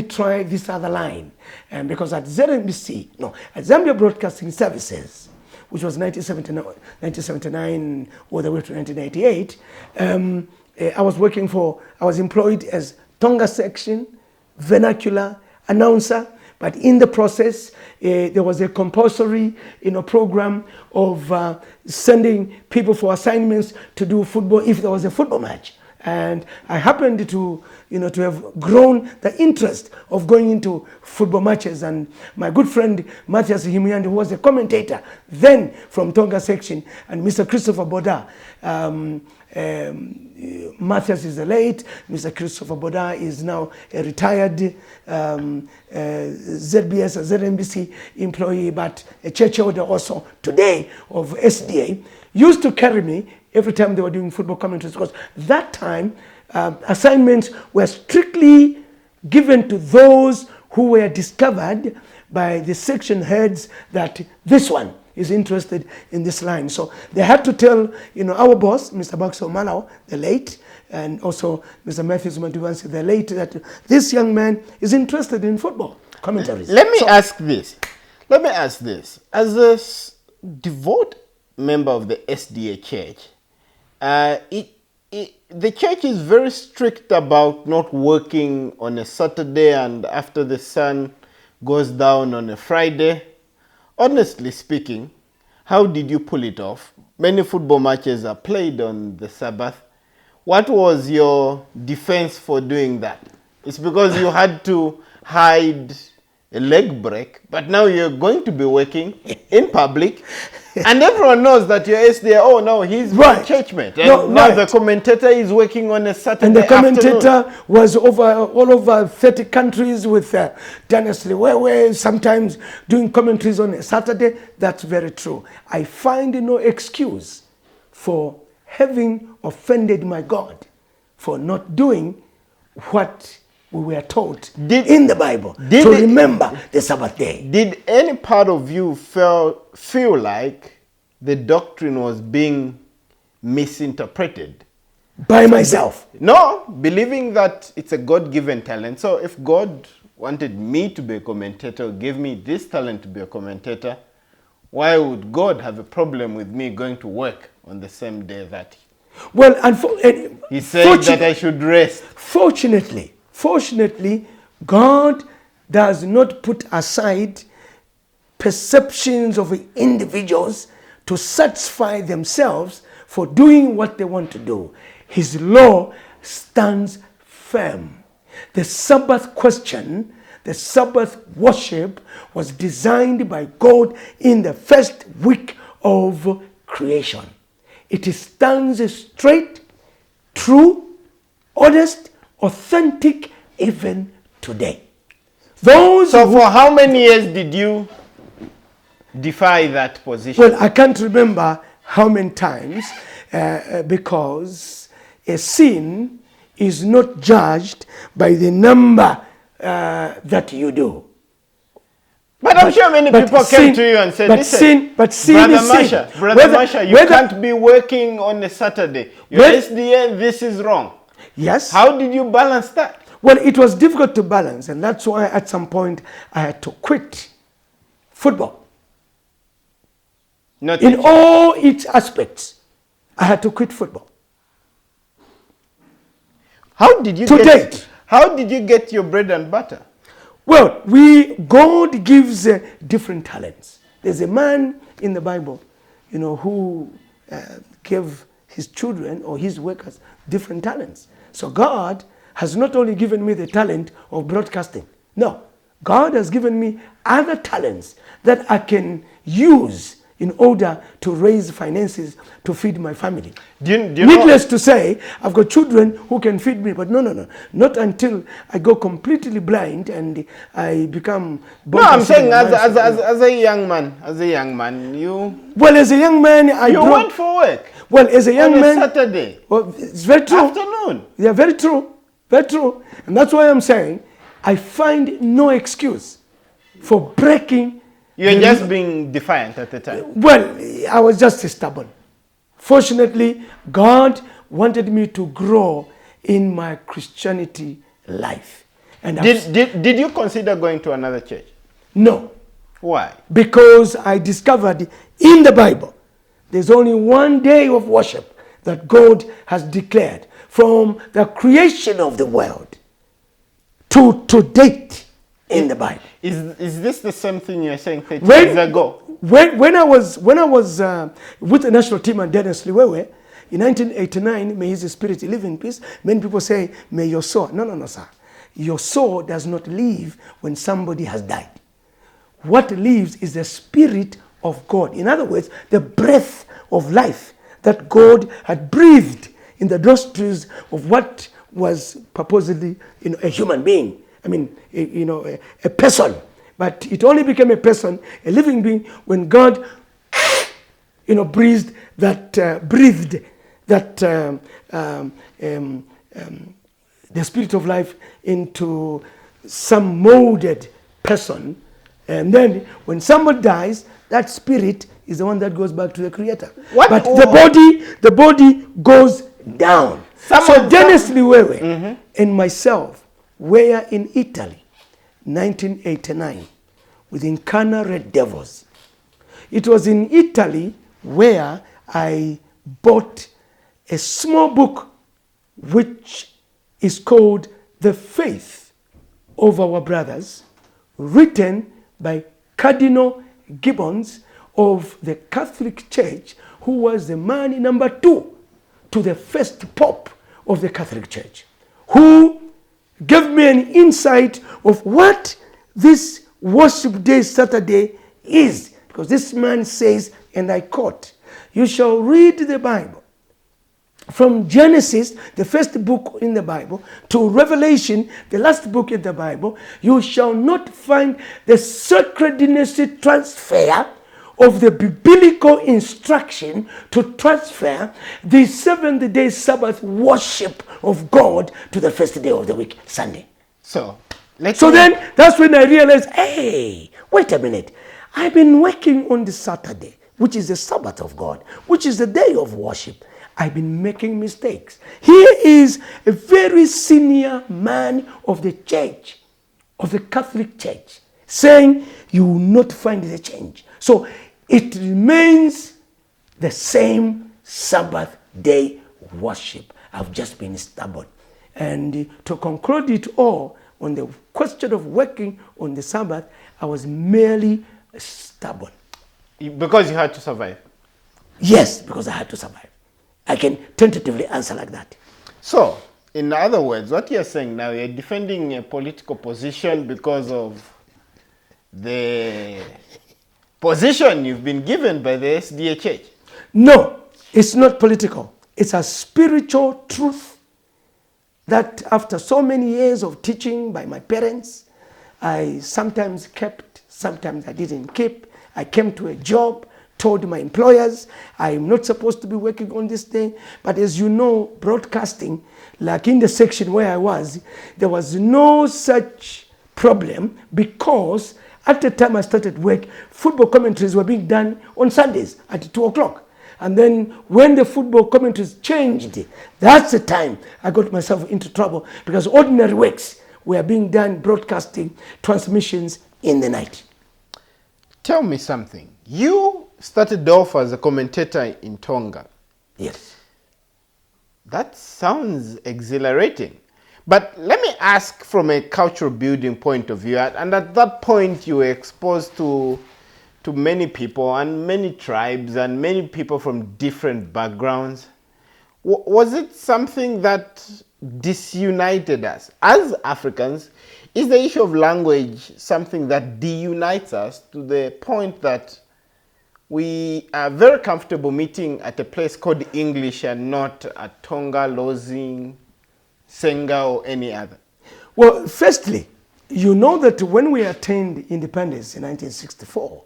try this other line. And because at Zambia Broadcasting Services, which was 1979 all the way to 1998, I was employed as Tonga section, vernacular announcer, but in the process, there was a compulsory, program of sending people for assignments to do football if there was a football match. And I happened to have grown the interest of going into football matches. And my good friend Matthias Himiandi, who was a commentator then from Tonga section, and Mr. Christopher Boda. Matthias is late. Mr. Christopher Boda is now a retired ZNBC employee, but a church elder also today of SDA. Used to carry me every time they were doing football commentaries, because that time assignments were strictly given to those who were discovered by the section heads that this one is interested in this line. So they had to tell, our boss, Mr. Baxo Manao, the late, and also Mr. Matthews Manduvansi, the late, that this young man is interested in football commentaries. Let me ask this. As a devout member of the SDA church, the church is very strict about not working on a Saturday and after the sun goes down on a Friday. Honestly speaking, how did you pull it off? Many football matches are played on the Sabbath. What was your defense for doing that? It's because you had to hide a leg break, but now you're going to be working in public, and everyone knows that you're SDA. Oh no, he's my churchmate. And now the commentator is working on a Saturday And the commentator afternoon. was all over 30 countries with Dennis Liwewe, sometimes doing commentaries on a Saturday. That's very true. I find no excuse for having offended my God for not doing what we were taught in the Bible to remember the Sabbath day. Did any part of you feel like the doctrine was being misinterpreted? By myself? No, believing that it's a God-given talent. So if God wanted me to be a commentator, gave me this talent to be a commentator, why would God have a problem with me going to work on the same day that He said that I should rest? Fortunately, God does not put aside perceptions of individuals to satisfy themselves for doing what they want to do. His law stands firm. The Sabbath question, the Sabbath worship, was designed by God in the first week of creation. It stands straight, true, honest, authentic, even today. Those So for how many years did you defy that position? Well, I can't remember how many times, because a sin is not judged by the number that you do. But I'm sure many people came to you and said, listen, Brother Masha, you can't be working on a Saturday. Your SDA, this is wrong. Yes. How did you balance that? Well, it was difficult to balance, and that's why at some point I had to quit football. In all its aspects, I had to quit football. How did you How did you get your bread and butter? Well, God gives different talents. There's a man in the Bible, who gave his children or his workers different talents. So God has not only given me the talent of broadcasting. No, God has given me other talents that I can use in order to raise finances to feed my family. Needless to say, I've got children who can feed me, but no. Not until I go completely blind and I become... No, I'm saying as a young man, you... Well, as a young man, you went for work. Well, as a young man... On a Saturday. Well, it's very true. Afternoon. Yeah, very true. Very true. And that's why I'm saying I find no excuse for breaking... You're just being defiant at the time. Well, I was just stubborn. Fortunately, God wanted me to grow in my Christianity life. And did you consider going to another church? No. Why? Because I discovered in the Bible, there's only one day of worship that God has declared from the creation of the world to date in the Bible. Is this the same thing you're saying 30 years ago? When I was with the national team and Dennis Liwewe in 1989, may his spirit live in peace. Many people say, may your soul. No, sir. Your soul does not live when somebody has died. What lives is the spirit of God. In other words, the breath of life that God had breathed in the nostrils of what was purportedly a human being. I mean, a person. But it only became a person, a living being, when God, breathed the spirit of life into some molded person. And then when somebody dies, that spirit is the one that goes back to the Creator. But the body goes down. So Dennis Liwewe and myself were in Italy, 1989, with Incana Red Devils. It was in Italy where I bought a small book which is called The Faith of Our Brothers, written by Cardinal Gibbons of the Catholic Church, who was the man number 2 to the first Pope of the Catholic Church, who gave me an insight of what this worship day Saturday is. Because this man says, and I quote, you shall read the Bible from Genesis, the first book in the Bible, to Revelation, the last book in the Bible. You shall not find the sacredness transfer of the biblical instruction to transfer the seventh-day Sabbath worship of God to the first day of the week, Sunday. So then that's when I realized, hey, wait a minute. I've been working on the Saturday, which is the Sabbath of God, which is the day of worship. I've been making mistakes. Here is a very senior man of the church, of the Catholic Church, saying you will not find the change. So it remains the same Sabbath day worship. I've just been stubborn. And to conclude it all, on the question of working on the Sabbath, I was merely stubborn. Because you had to survive? Yes, because I had to survive. I can tentatively answer like that. So, in other words, what you're saying now, you're defending a political position because of the position you've been given by the SDA Church? No, it's not political. It's a spiritual truth that after so many years of teaching by my parents, I sometimes kept, sometimes I didn't keep. I came to a job, told my employers, I'm not supposed to be working on this day. But as you know, broadcasting, like in the section where I was, there was no such problem, because at the time I started work, football commentaries were being done on Sundays at 2 o'clock. And then when the football commentaries changed, that's the time I got myself into trouble, because ordinary works were being done, broadcasting transmissions in the night. Tell me something. You started off as a commentator in Tonga. Yes. That sounds exhilarating. But let me ask from a cultural building point of view, and at that point you were exposed to many people and many tribes and many people from different backgrounds. Was it something that disunited us? As Africans, is the issue of language something that deunites us to the point that we are very comfortable meeting at a place called English and not at Tonga, Lozing, Senga, or any other? Well, firstly, you know that when we attained independence in 1964,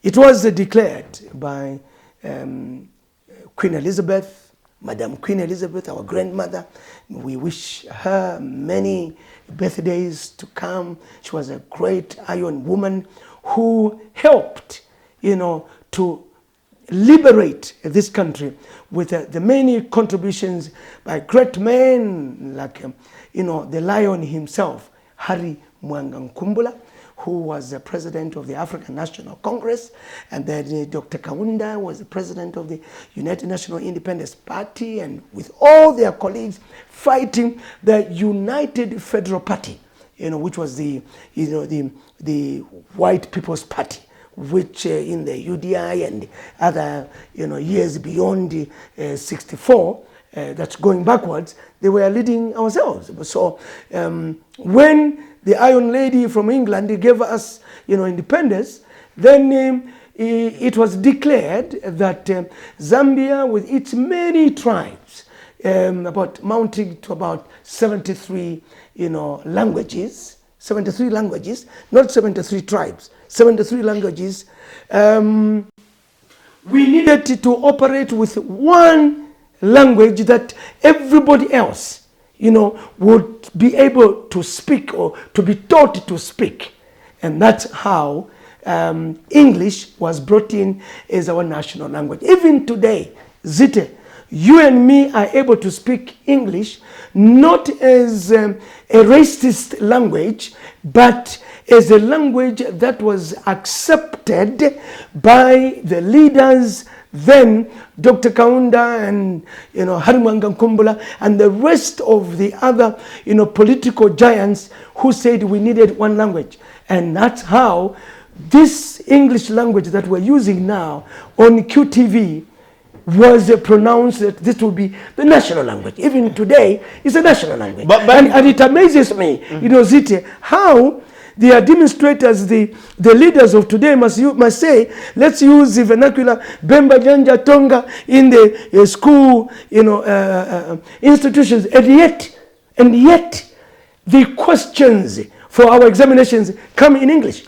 it was declared by Queen Elizabeth, Madam Queen Elizabeth, our grandmother. We wish her many birthdays to come. She was a great iron woman who helped, to liberate this country with the many contributions by great men like, the lion himself, Harry Mwanga Nkumbula, who was the president of the African National Congress, and then Dr. Kaunda was the president of the United National Independence Party, and with all their colleagues fighting the United Federal Party, which was the White People's Party, which in the UDI and other years beyond 64, that's going backwards, they were leading ourselves. So when the Iron Lady from England gave us independence, then it was declared that Zambia, with its many tribes, mounting to about 73 languages, 73 languages, not 73 tribes, 73 languages, we needed to operate with one language that everybody else would be able to speak, or to be taught to speak. And that's how English was brought in as our national language. Even today, Zite, you and me are able to speak English, not as a racist language, but as a language that was accepted by the leaders then, Dr. Kaunda and Harry Mwanga Nkumbula and the rest of the other political giants who said we needed one language. And that's how this English language that we're using now on QTV was pronounced that this will be the national language. Even today, it's a national language. And it amazes me, Zite, how the administrators, the leaders of today must say, let's use the vernacular Bemba Janja Tonga in the school, institutions, and yet the questions for our examinations come in English.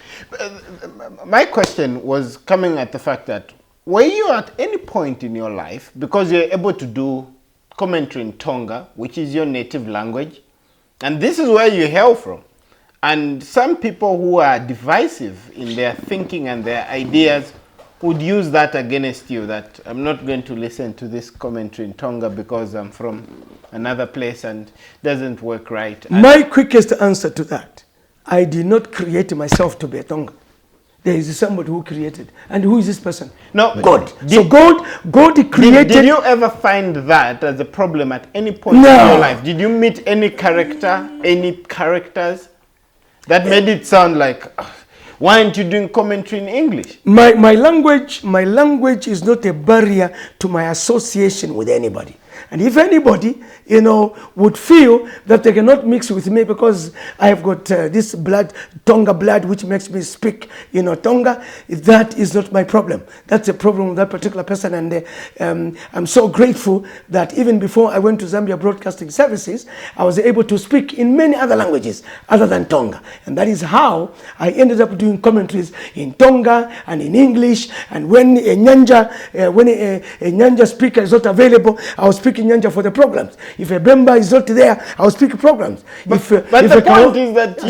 My question was coming at the fact that, were you at any point in your life, because you're able to do commentary in Tonga, which is your native language, and this is where you hail from, and some people who are divisive in their thinking and their ideas would use that against you, that I'm not going to listen to this commentary in Tonga because I'm from another place and it doesn't work right. My quickest answer to that, I did not create myself to be a Tonga. There is somebody who created. And who is this person? No, God. So God created. Did you ever find that as a problem at any point in your life? Did you meet any characters that made it sound like, why aren't you doing commentary in English? My language is not a barrier to my association with anybody. And if anybody, would feel that they cannot mix with me because I have got this blood, Tonga blood, which makes me speak, Tonga, that is not my problem. That's a problem with that particular person. And I'm so grateful that even before I went to Zambia Broadcasting Services, I was able to speak in many other languages other than Tonga. And that is how I ended up doing commentaries in Tonga and in English. And when a Nyanja speaker is not available, I will speak in Nyanja for the programs. If a Bemba is not there, I will speak programs. But the point is that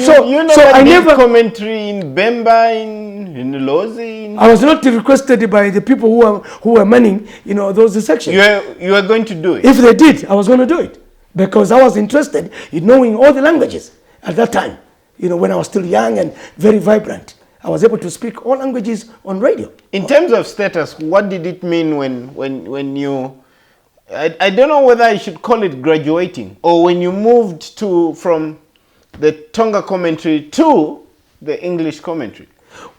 I never commentary in Bemba, in Lozi. I was not requested by the people who were manning, those sections. You are going to do it? If they did, I was going to do it because I was interested in knowing all the languages at that time. When I was still young and very vibrant, I was able to speak all languages on radio. In terms of status, what did it mean when you? I don't know whether I should call it graduating or when you moved from the Tonga commentary to the English commentary.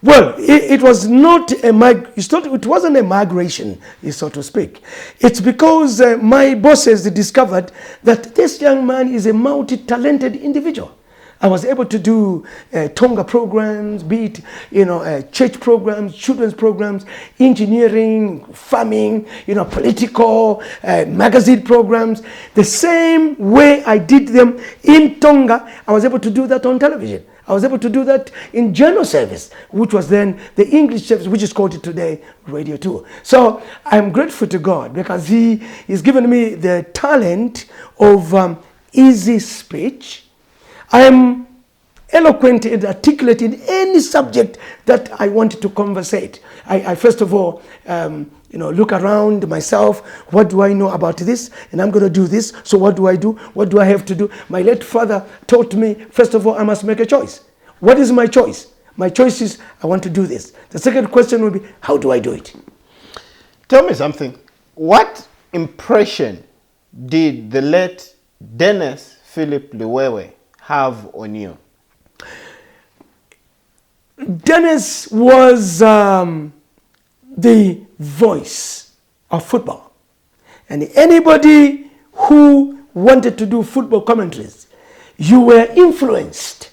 Well, it was not it wasn't a migration, so to speak. It's because my bosses discovered that this young man is a multi-talented individual. I was able to do Tonga programs, be it, church programs, children's programs, engineering, farming, political, magazine programs. The same way I did them in Tonga, I was able to do that on television. I was able to do that in journal service, which was then the English service, which is called today Radio 2. So I'm grateful to God because He's given me the talent of easy speech. I am eloquent and articulate in any subject that I want to conversate. I first of all, look around myself. What do I know about this? And I'm going to do this. So what do I do? What do I have to do? My late father taught me, first of all, I must make a choice. What is my choice? My choice is I want to do this. The second question will be, how do I do it? Tell me something. What impression did the late Dennis Philip Liwewe have on you? Dennis was the voice of football. And anybody who wanted to do football commentaries, you were influenced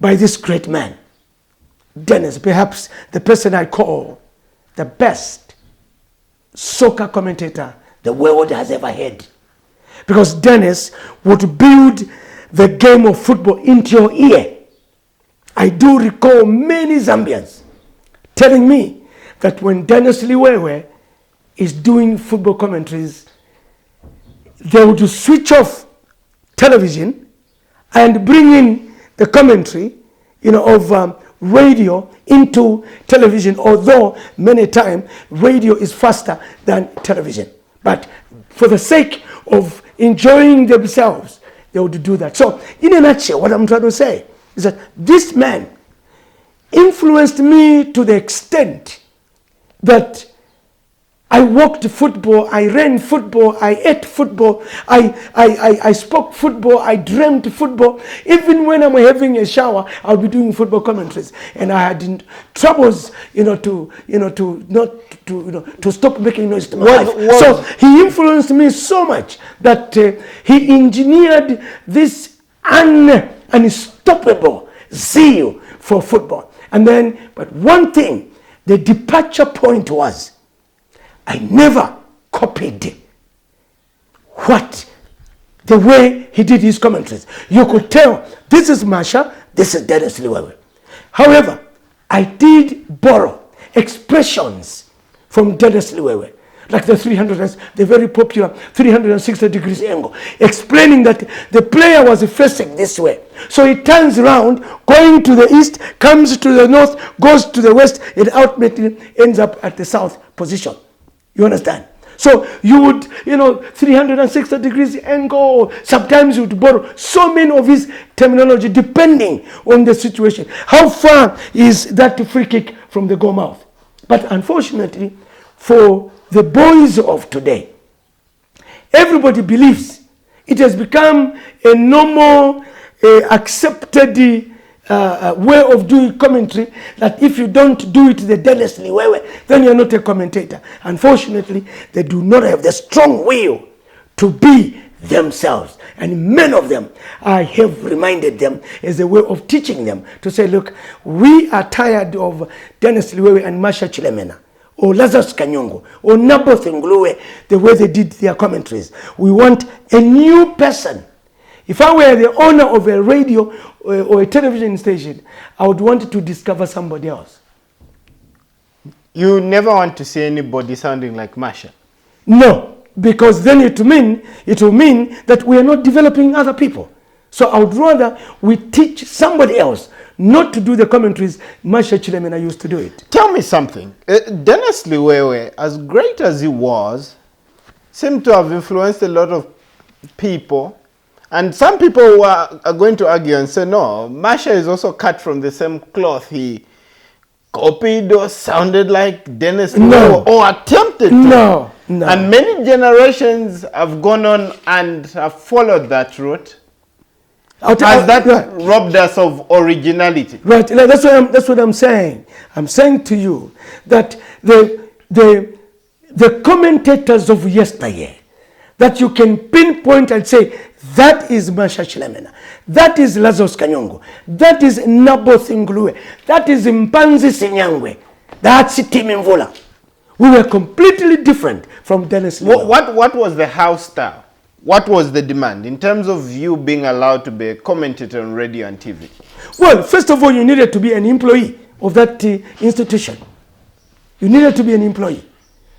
by this great man. Dennis, perhaps the person I call the best soccer commentator the world has ever had. Because Dennis would build the game of football into your ear. I do recall many Zambians telling me that when Dennis Liwewe is doing football commentaries, they would switch off television and bring in the commentary, of radio into television, although many times radio is faster than television. But for the sake of enjoying themselves, they would do that. So, in a nutshell, what I'm trying to say is that this man influenced me to the extent that I walked football, I ran football, I ate football, I spoke football, I dreamt football. Even when I'm having a shower, I'll be doing football commentaries. And I had troubles, to stop making noise to my life. So he influenced me so much that he engineered this unstoppable zeal for football. And then, but one thing, the departure point was, I never copied the way he did his commentaries. You could tell, this is Masha, this is Dennis Liwewe. However, I did borrow expressions from Dennis Liwewe, like the very popular 360 degrees angle, explaining that the player was facing this way. So he turns around, going to the east, comes to the north, goes to the west, and ultimately ends up at the south position. You understand? So you would, 360 degrees angle. Sometimes you would borrow so many of his terminology depending on the situation. How far is that free kick from the goal mouth? But unfortunately, for the boys of today, everybody believes it has become a normal, accepted way of doing commentary, that if you don't do it the Dennis Liwewe, then you're not a commentator. Unfortunately, they do not have the strong will to be themselves. And many of them, I have reminded them as a way of teaching them to say, look, we are tired of Dennis Liwewe and Masha Chilemena, or Lazarus Kanyongo, or Naboth Ngluwe, the way they did their commentaries. We want a new person. If I were the owner of a radio or a television station, I would want to discover somebody else. You never want to see anybody sounding like Masha? No, because then it will mean that we are not developing other people. So I would rather we teach somebody else not to do the commentaries Masha Chilemena used to do it. Tell me something. Dennis Liwewe, as great as he was, seemed to have influenced a lot of people. And some people are going to argue and say, no, Masha is also cut from the same cloth. He copied or sounded like Dennis Liwewe, or attempted to. No. And many generations have gone on and have followed that route. Has that robbed us of originality? Right, that's what I'm saying. I'm saying to you that the commentators of yesteryear, that you can pinpoint and say, that is Masha Chilemena, that is Lazarus Kanyongo, that is Naboth Ngluwe, that is Mpanzi Sinyangwe, that's Timimvula. We were completely different from Dennis Liwewe. What was the house style? What was the demand in terms of you being allowed to be a commentator on radio and TV? Well, first of all, you needed to be an employee of that institution. You needed to be an employee.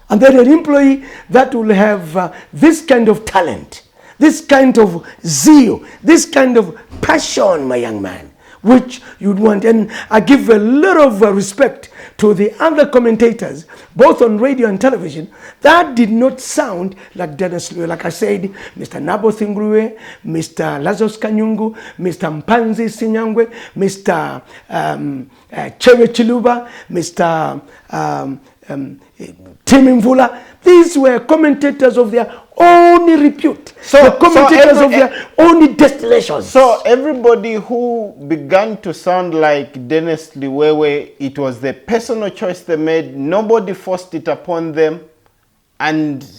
And then an employee that will have this kind of talent, this kind of zeal, this kind of passion, my young man, which you'd want. And I give a lot of respect to the other commentators, both on radio and television, that did not sound like Dennis Liwewe. Like I said, Mr. Naboth Ngluwe, Mr. Lazarus Kanyungu, Mr. Mpanzi Sinyangwe, Mr. Chewe Chiluba, Mr. Timimvula. These were commentators of their own repute. So commentators of their own destinations. So everybody who began to sound like Dennis Liwewe, it was the personal choice they made. Nobody forced it upon them. And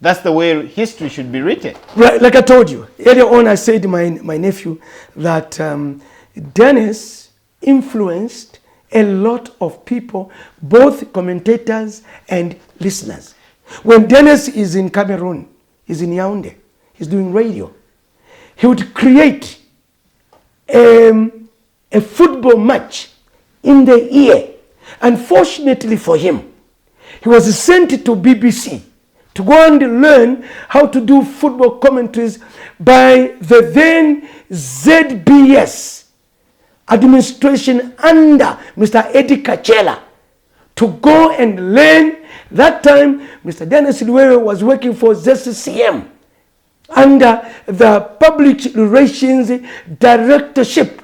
that's the way history should be written. Right, like I told you. Earlier on, I said to my nephew that Dennis influenced a lot of people, both commentators and listeners. When Dennis is in Cameroon, he's in Yaoundé, he's doing radio, he would create a football match in the ear. Unfortunately for him, he was sent to BBC to go and learn how to do football commentaries by the then ZBS administration under Mr. Eddie Kachela, to go and learn. That time, Mr. Dennis Liwewe was working for ZCCM under the Public Relations Directorship.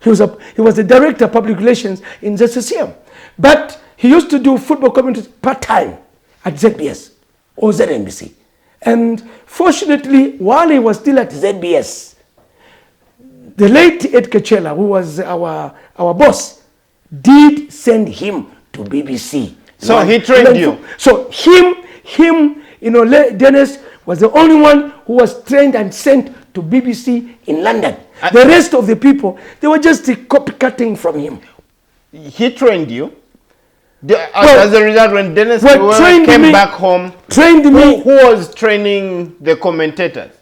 He was the Director of Public Relations in ZCCM. But he used to do football commentaries part-time at ZBS or ZNBC. And fortunately, while he was still at ZBS, the late Ed Kachela, who was our boss, did send him to BBC. So he trained you? So Dennis was the only one who was trained and sent to BBC in London. The rest of the people, they were just copycatting from him. He trained you? As a result, when Dennis came back home, who was training the commentators?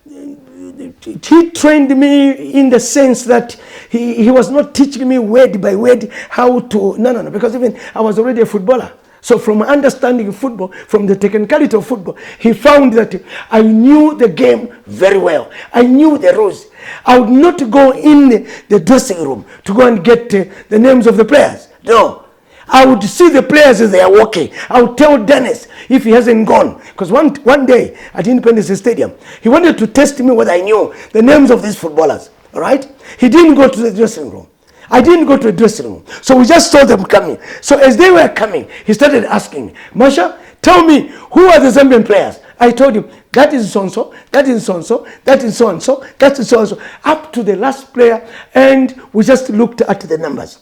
He trained me in the sense that he was not teaching me word by word how to, no, because even I was already a footballer. So from understanding football, from the technicality of football, he found that I knew the game very well. I knew the rules. I would not go in the dressing room to go and get the names of the players. No. I would see the players as they are walking. I would tell Dennis if he hasn't gone. Because one day at Independence Stadium, he wanted to test me whether I knew the names of these footballers. All right? He didn't go to the dressing room. I didn't go to the dressing room. So we just saw them coming. So as they were coming, he started asking, Masha, tell me, who are the Zambian players? I told him, that is so-and-so, that is so-and-so, that is so-and-so, that is so-and-so, up to the last player, and we just looked at the numbers.